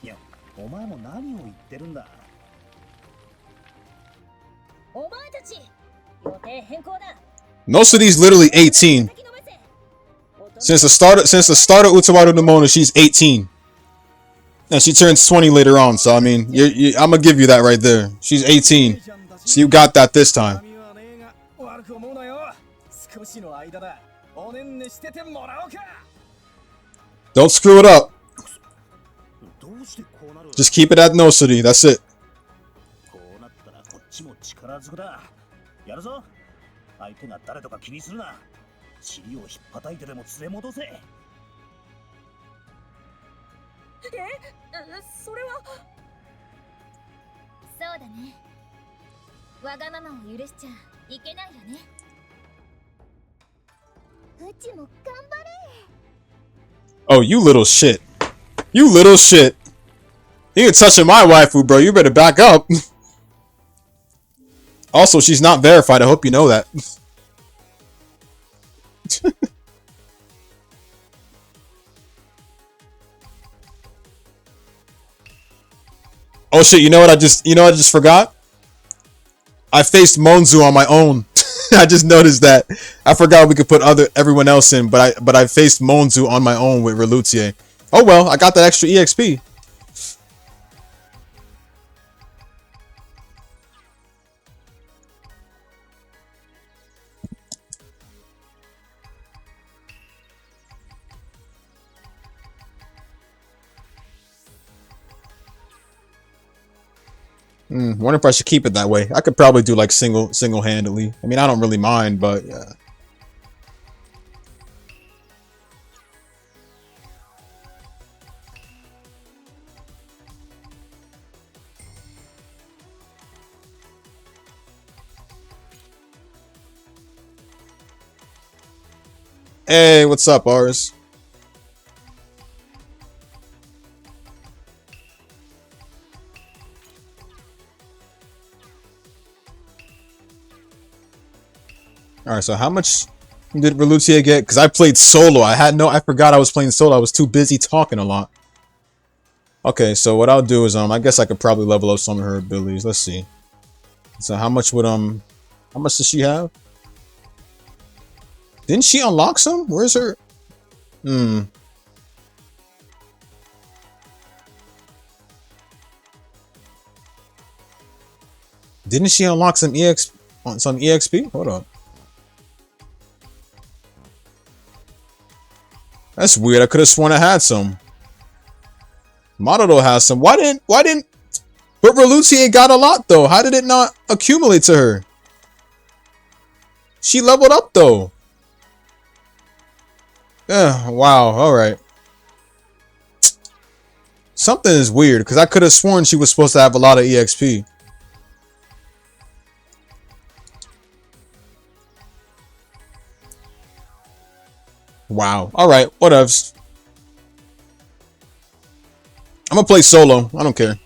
S2: いや、お前も何を言ってるんだ。
S1: Nosudi's literally 18. Since the start of Utawarerumono, she's 18. And she turns 20 later on, so I mean, I'm gonna give you that right there. She's 18. So you got that this time. Don't screw it up. Just keep it at Nosudi, that's it. Oh, you little shit. You little shit. You ain't touching my waifu, bro. You better back up. Also, she's not verified. I hope you know that. Oh shit, you know what I just forgot? I faced Monzu on my own. I just noticed that. I forgot we could put everyone else in, but I faced Monzu on my own with Relutier. Oh well, I got that extra EXP. Wonder if I should keep it that way. I could probably do like single-handedly. I mean, I don't really mind, but yeah. Hey, what's up, Aris? Alright, so how much did Relutier get? Because I played solo. I forgot I was playing solo. I was too busy talking a lot. Okay, so what I'll do is, I guess I could probably level up some of her abilities. Let's see. So how much does she have? Didn't she unlock some? Where's her? Didn't she unlock some EXP? Hold on. That's weird. I could have sworn I had some. Madodo has some. Why didn't? But Relutier got a lot though. How did it not accumulate to her? She leveled up though. Yeah. Wow. All right. Something is weird because I could have sworn she was supposed to have a lot of EXP. Wow. Alright, whatevs. I'm gonna play solo. I don't care.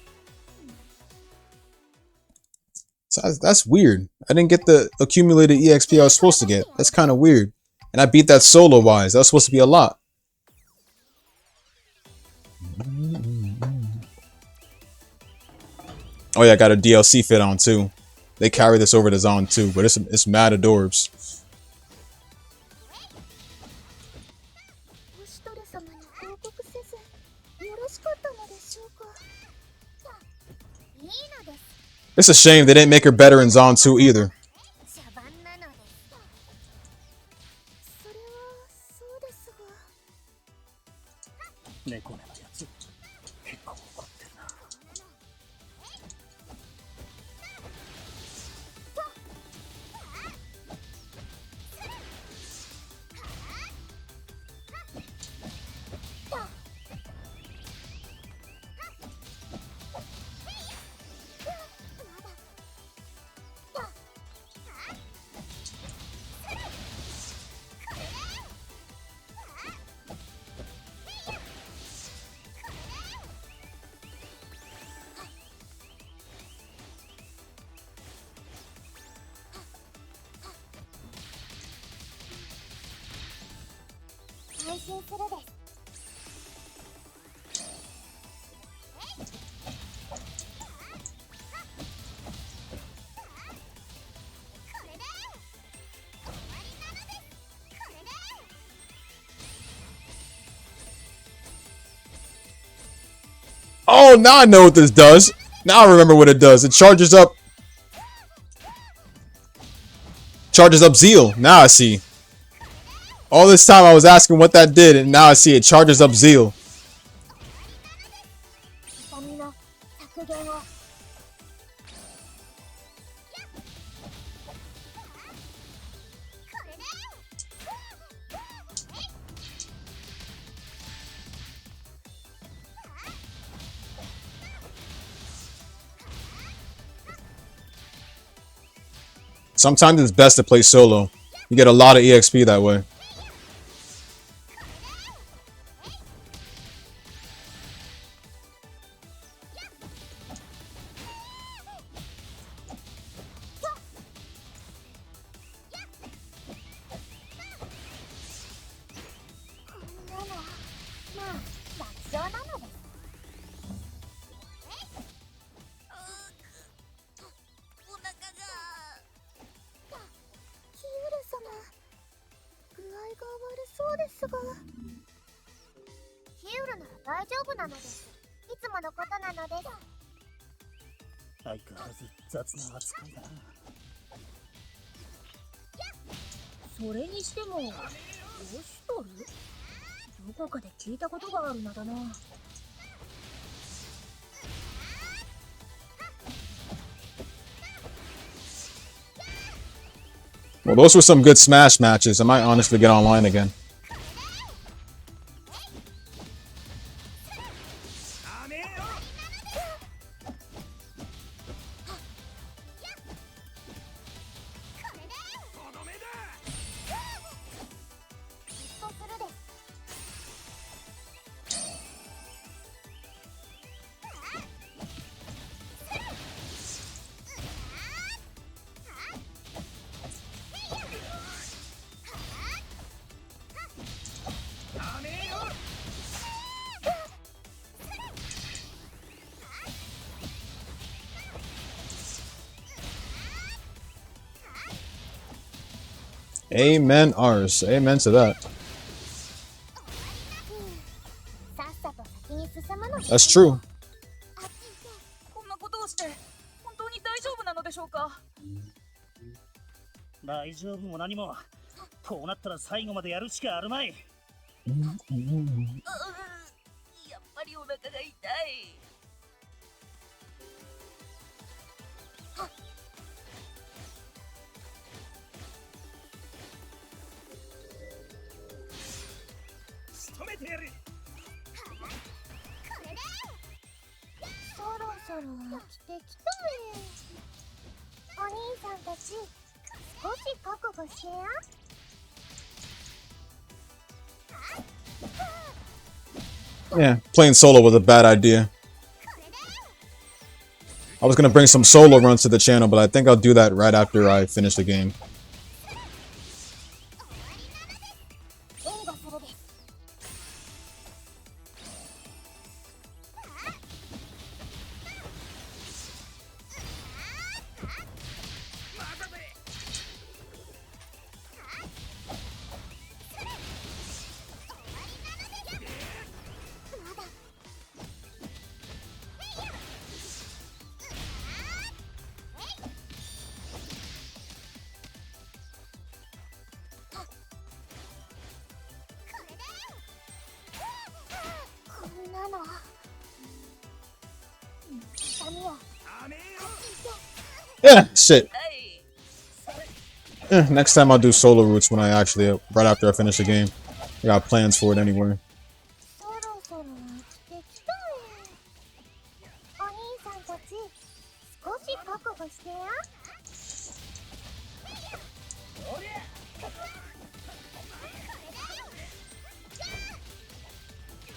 S1: So that's weird. I didn't get the accumulated EXP I was supposed to get. That's kind of weird. And I beat that solo-wise. That was supposed to be a lot. Oh yeah, I got a DLC fit on too. They carry this over to ZAN too, but it's mad adorbs. It's a shame they didn't make her better in ZAN 2 either. Oh, now I know what this does. Now I remember what it does. It charges up Zeal. Now I see. All this time I was asking what that did, and now I see it charges up Zeal. Sometimes it's best to play solo. You get a lot of EXP that way. Well, those were some good Smash matches. I might honestly get online again. Amen, Ars. Amen to that. That's true.
S5: 大丈夫も何もこうなったら最後までやるしかあるまい。やっぱりお腹が痛い。仕留めてやる。
S3: そろそろ起きてきたね。お兄さんたち少し覚悟してや。
S1: Yeah, playing solo was a bad idea. I was gonna bring some solo runs to the channel, but I think I'll do that right after I finish the game. Yeah, shit. Next time I'll do solo routes when I actually, right after I finish the game. I got plans for it anyway.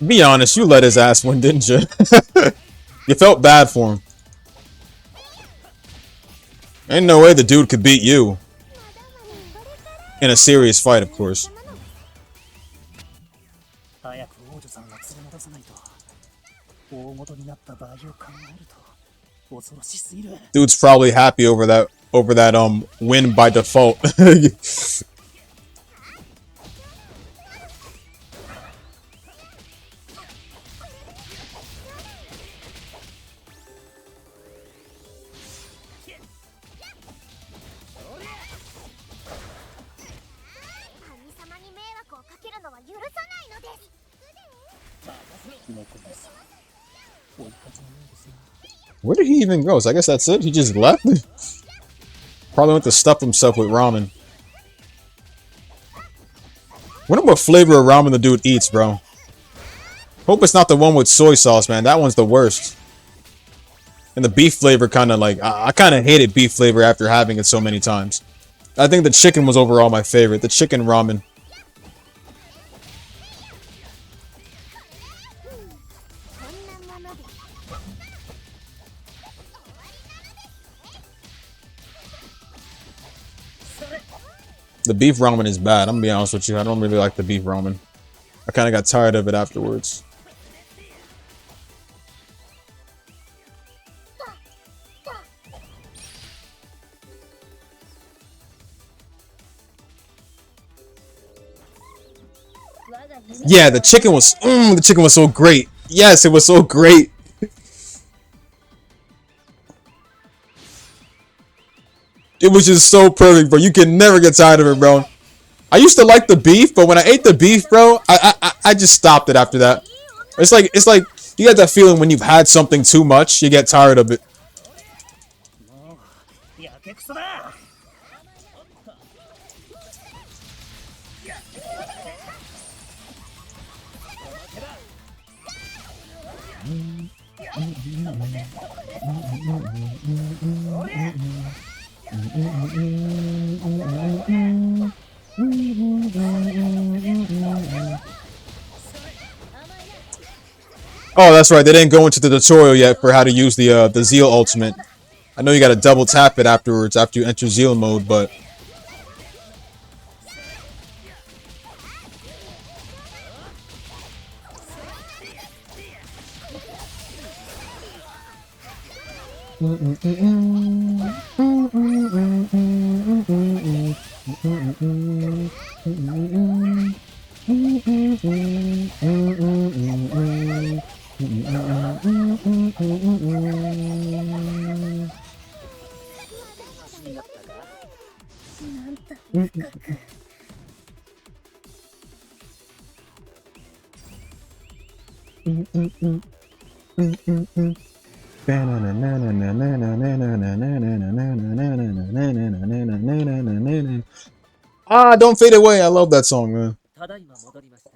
S1: Be honest, you let his ass win, didn't you? You felt bad for him. Ain't no way the dude could beat you. In a serious fight, of course. Dude's probably happy over that win by default. Where did he even go? So I guess that's it. He just left. Probably went to stuff himself with ramen. Wonder what flavor of ramen the dude eats, bro. Hope it's not the one with soy sauce, man. That one's the worst. And the beef flavor kind of like... I kind of hated beef flavor after having it so many times. I think the chicken was overall my favorite. The chicken ramen. The beef ramen is bad. I'm gonna be honest with you. I don't really like the beef ramen. I kind of got tired of it afterwards. Yeah, the chicken was so great. Yes, it was so great. It was just so perfect, bro. You can never get tired of it, bro. I used to like the beef, but when I ate the beef, bro, I just stopped it after that. It's like you get that feeling when you've had something too much, you get tired of it. Oh, that's right. They didn't go into the tutorial yet for how to use the Zeal ultimate. I know you got to double tap it afterwards after you enter Zeal mode, but ah, don't fade away. I love that song, man.
S6: ただいま戻りました。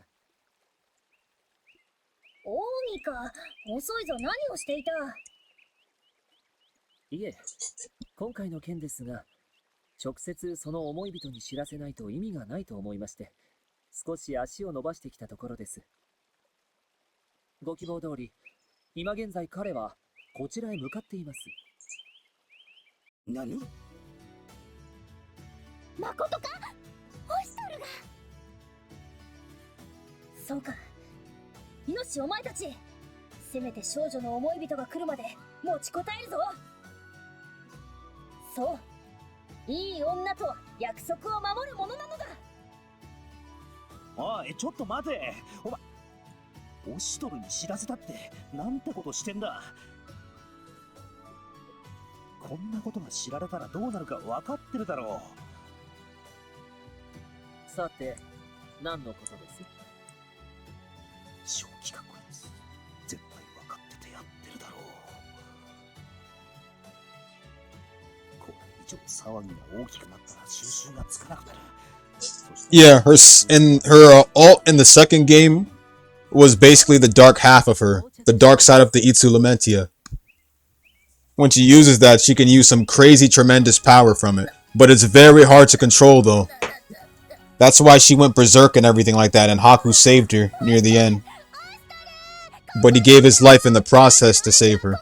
S3: オーミか、遅いぞ。何をしていた？
S6: いえ、今回の件ですが、直接その思い人に知らせないと意味がないと思いまして、少し足を伸ばしてきたところです。ご希望通り、今現在彼はこちらへ向かっています。
S2: 何？
S3: まことか？ホシトルが。そうか。命お前たち。せめて少女の思い人が来るまで持ちこたえるぞ。そう。いい女と約束を守るものなのだ。
S5: おい、ちょっと待て。お前、オシトルに知らせたってなんてことしてんだ。こんなことが知られたらどうなるか分かってるだろ
S6: う。さて、何のことです？
S5: 正気かこいつ。絶対分かっててやってるだろう。これ以上騒ぎが大きくなったら収拾がつかなくなる。
S1: Yeah, her ult in the second game was basically the dark half of her, the dark side of the Itsu Lamentia. When she uses that, she can use some crazy, tremendous power from it. But it's very hard to control, though. That's why she went berserk and everything like that, and Haku saved her near the end. But he gave his life in the process to save her.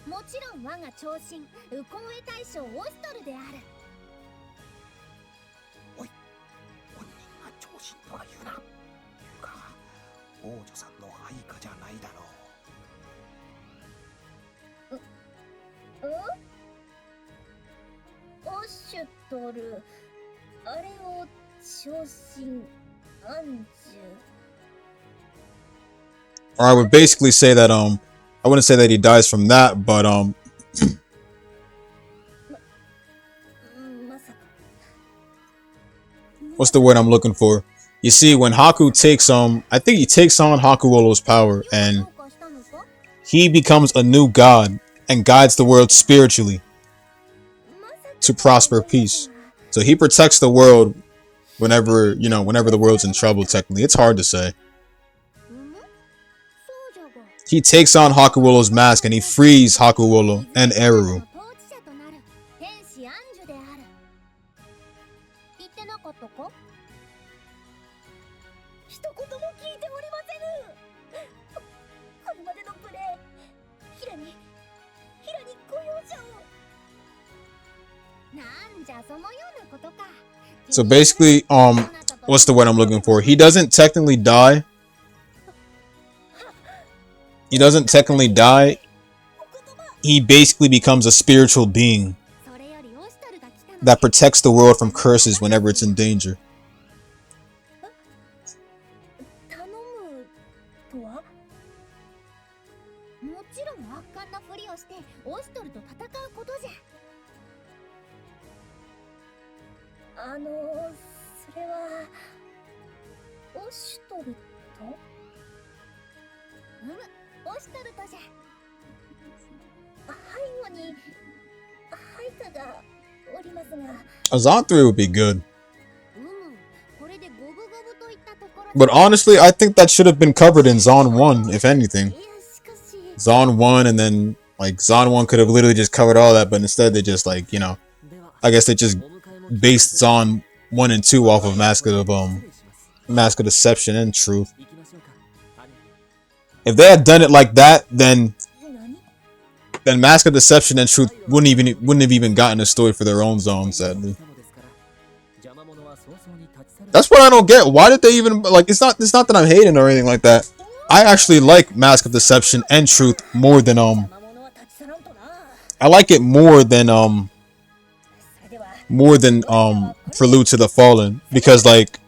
S3: もちろん我が長身ウコンウェ大将オストルである。
S2: おい、本人が長身とは言うな。いうか、王女さんの配下じゃないだろ
S3: う。オシュトル、あれを長身アンジュ。
S1: Or I would basically say that I wouldn't say that he dies from that, but What's the word I'm looking for? You see, when Haku takes I think he takes on Hakuolo's power, and he becomes a new god and guides the world spiritually to prosper peace. So he protects the world whenever the world's in trouble. Technically, it's hard to say. He takes on Hakuolo's mask and he frees Hakuolo and Eru. So basically, what's the word I'm looking for? He doesn't technically die. He doesn't technically die. He basically becomes a spiritual being that protects the world from curses whenever it's in danger. A ZAN 3 would be good. But honestly, I think that should have been covered in ZAN 1, if anything. ZAN 1, and then, like, ZAN 1 could have literally just covered all that, but instead they just, like, you know, I guess they just based ZAN 1 and 2 off of Mask of Deception and Truth. If they had done it like that, then Mask of Deception and Truth wouldn't have even gotten a story for their own zone, sadly. That's what I don't get. Why did they even, like, it's not that I'm hating or anything like that. I actually like Mask of Deception and Truth more than I like it more than Prelude to the Fallen, because, like,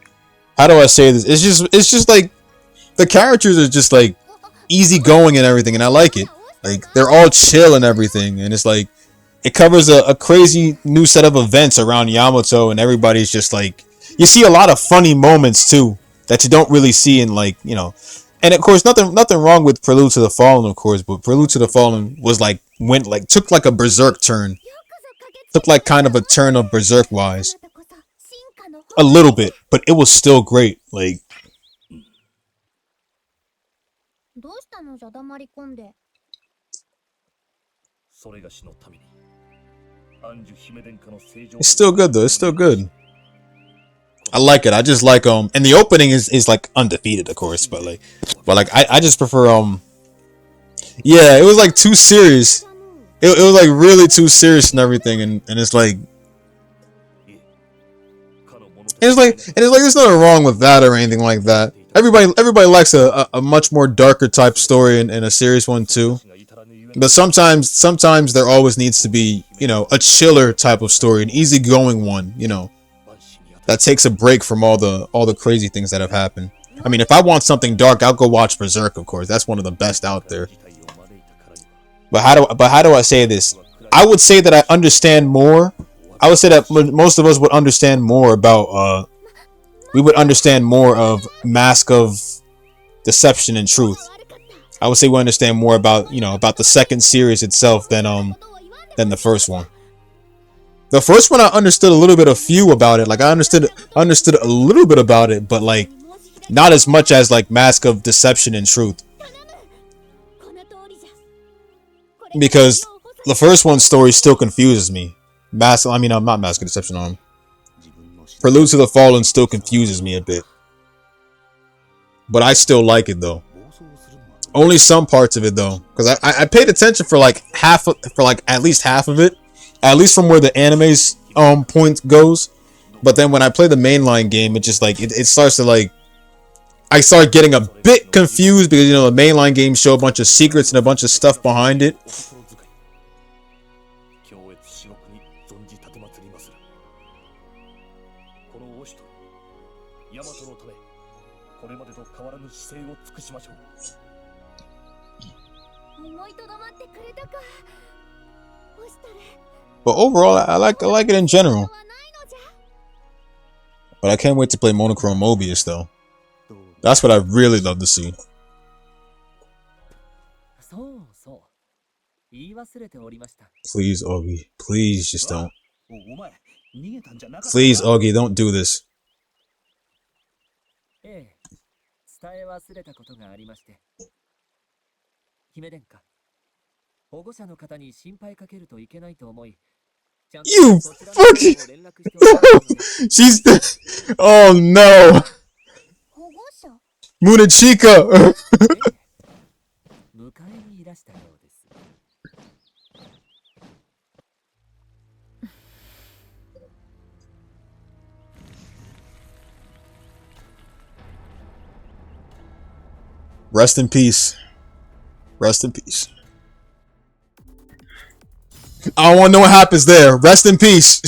S1: how do I say this? It's just like the characters are just like easygoing and everything, and I like it. Like, they're all chill and everything, and it's like it covers a crazy new set of events around Yamato, and everybody's just like, you see a lot of funny moments too that you don't really see in, like, you know. And of course, nothing wrong with Prelude to the Fallen, of course, but Prelude to the Fallen was like took like a berserk turn, took like kind of a turn of berserk wise, a little bit, but it was still great. Like, it's still good though. It's still good. I like it. I just like and the opening is like undefeated, of course, but I just prefer yeah, it was like too serious. It was like really too serious and everything, and it's like there's nothing wrong with that or anything like that. Everybody likes a much more darker type story and a serious one too. But sometimes there always needs to be, you know, a chiller type of story, an easygoing one, you know, that takes a break from all the crazy things that have happened. I mean, if I want something dark, I'll go watch Berserk, of course. That's one of the best out there. But how do I say this? I would say that I understand more. I would say that most of us would understand more about we would understand more of Mask of Deception and Truth. I would say we understand more about, you know, about the second series itself than the first one. The first one I understood a little bit about it. Like, I understood a little bit about it, but like not as much as like Mask of Deception and Truth. Because the first one's story still confuses me. Not Mask of Deception. Prelude to the Fallen still confuses me a bit. But I still like it though. Only some parts of it though, because I paid attention for like at least half of it, at least from where the anime's point goes. But then when I play the mainline game, it just like it starts to like, I start getting a bit confused because, you know, the mainline games show a bunch of secrets and a bunch of stuff behind it. But overall, I like it in general. But I can't wait to play Monochrome Mobius though. That's what I really love to see.
S6: そうそう。言い忘れておりました。
S1: Please, Augie. Please, just don't.
S5: お前逃げたんじゃなかった
S1: Please, Augie, don't do this.
S6: ええ、伝え忘れたことがありまして。姫殿下、保護者の方に心配かけるといけないと思い、ちゃんと
S1: You
S6: そちらの方にも連絡しておりますので。
S1: She's the. Oh no.
S3: 保護者
S1: Munachika.
S6: ええ、迎えにいらしたようです。
S1: Rest in peace. Rest in peace. I don't want to know what happens there. Rest in peace.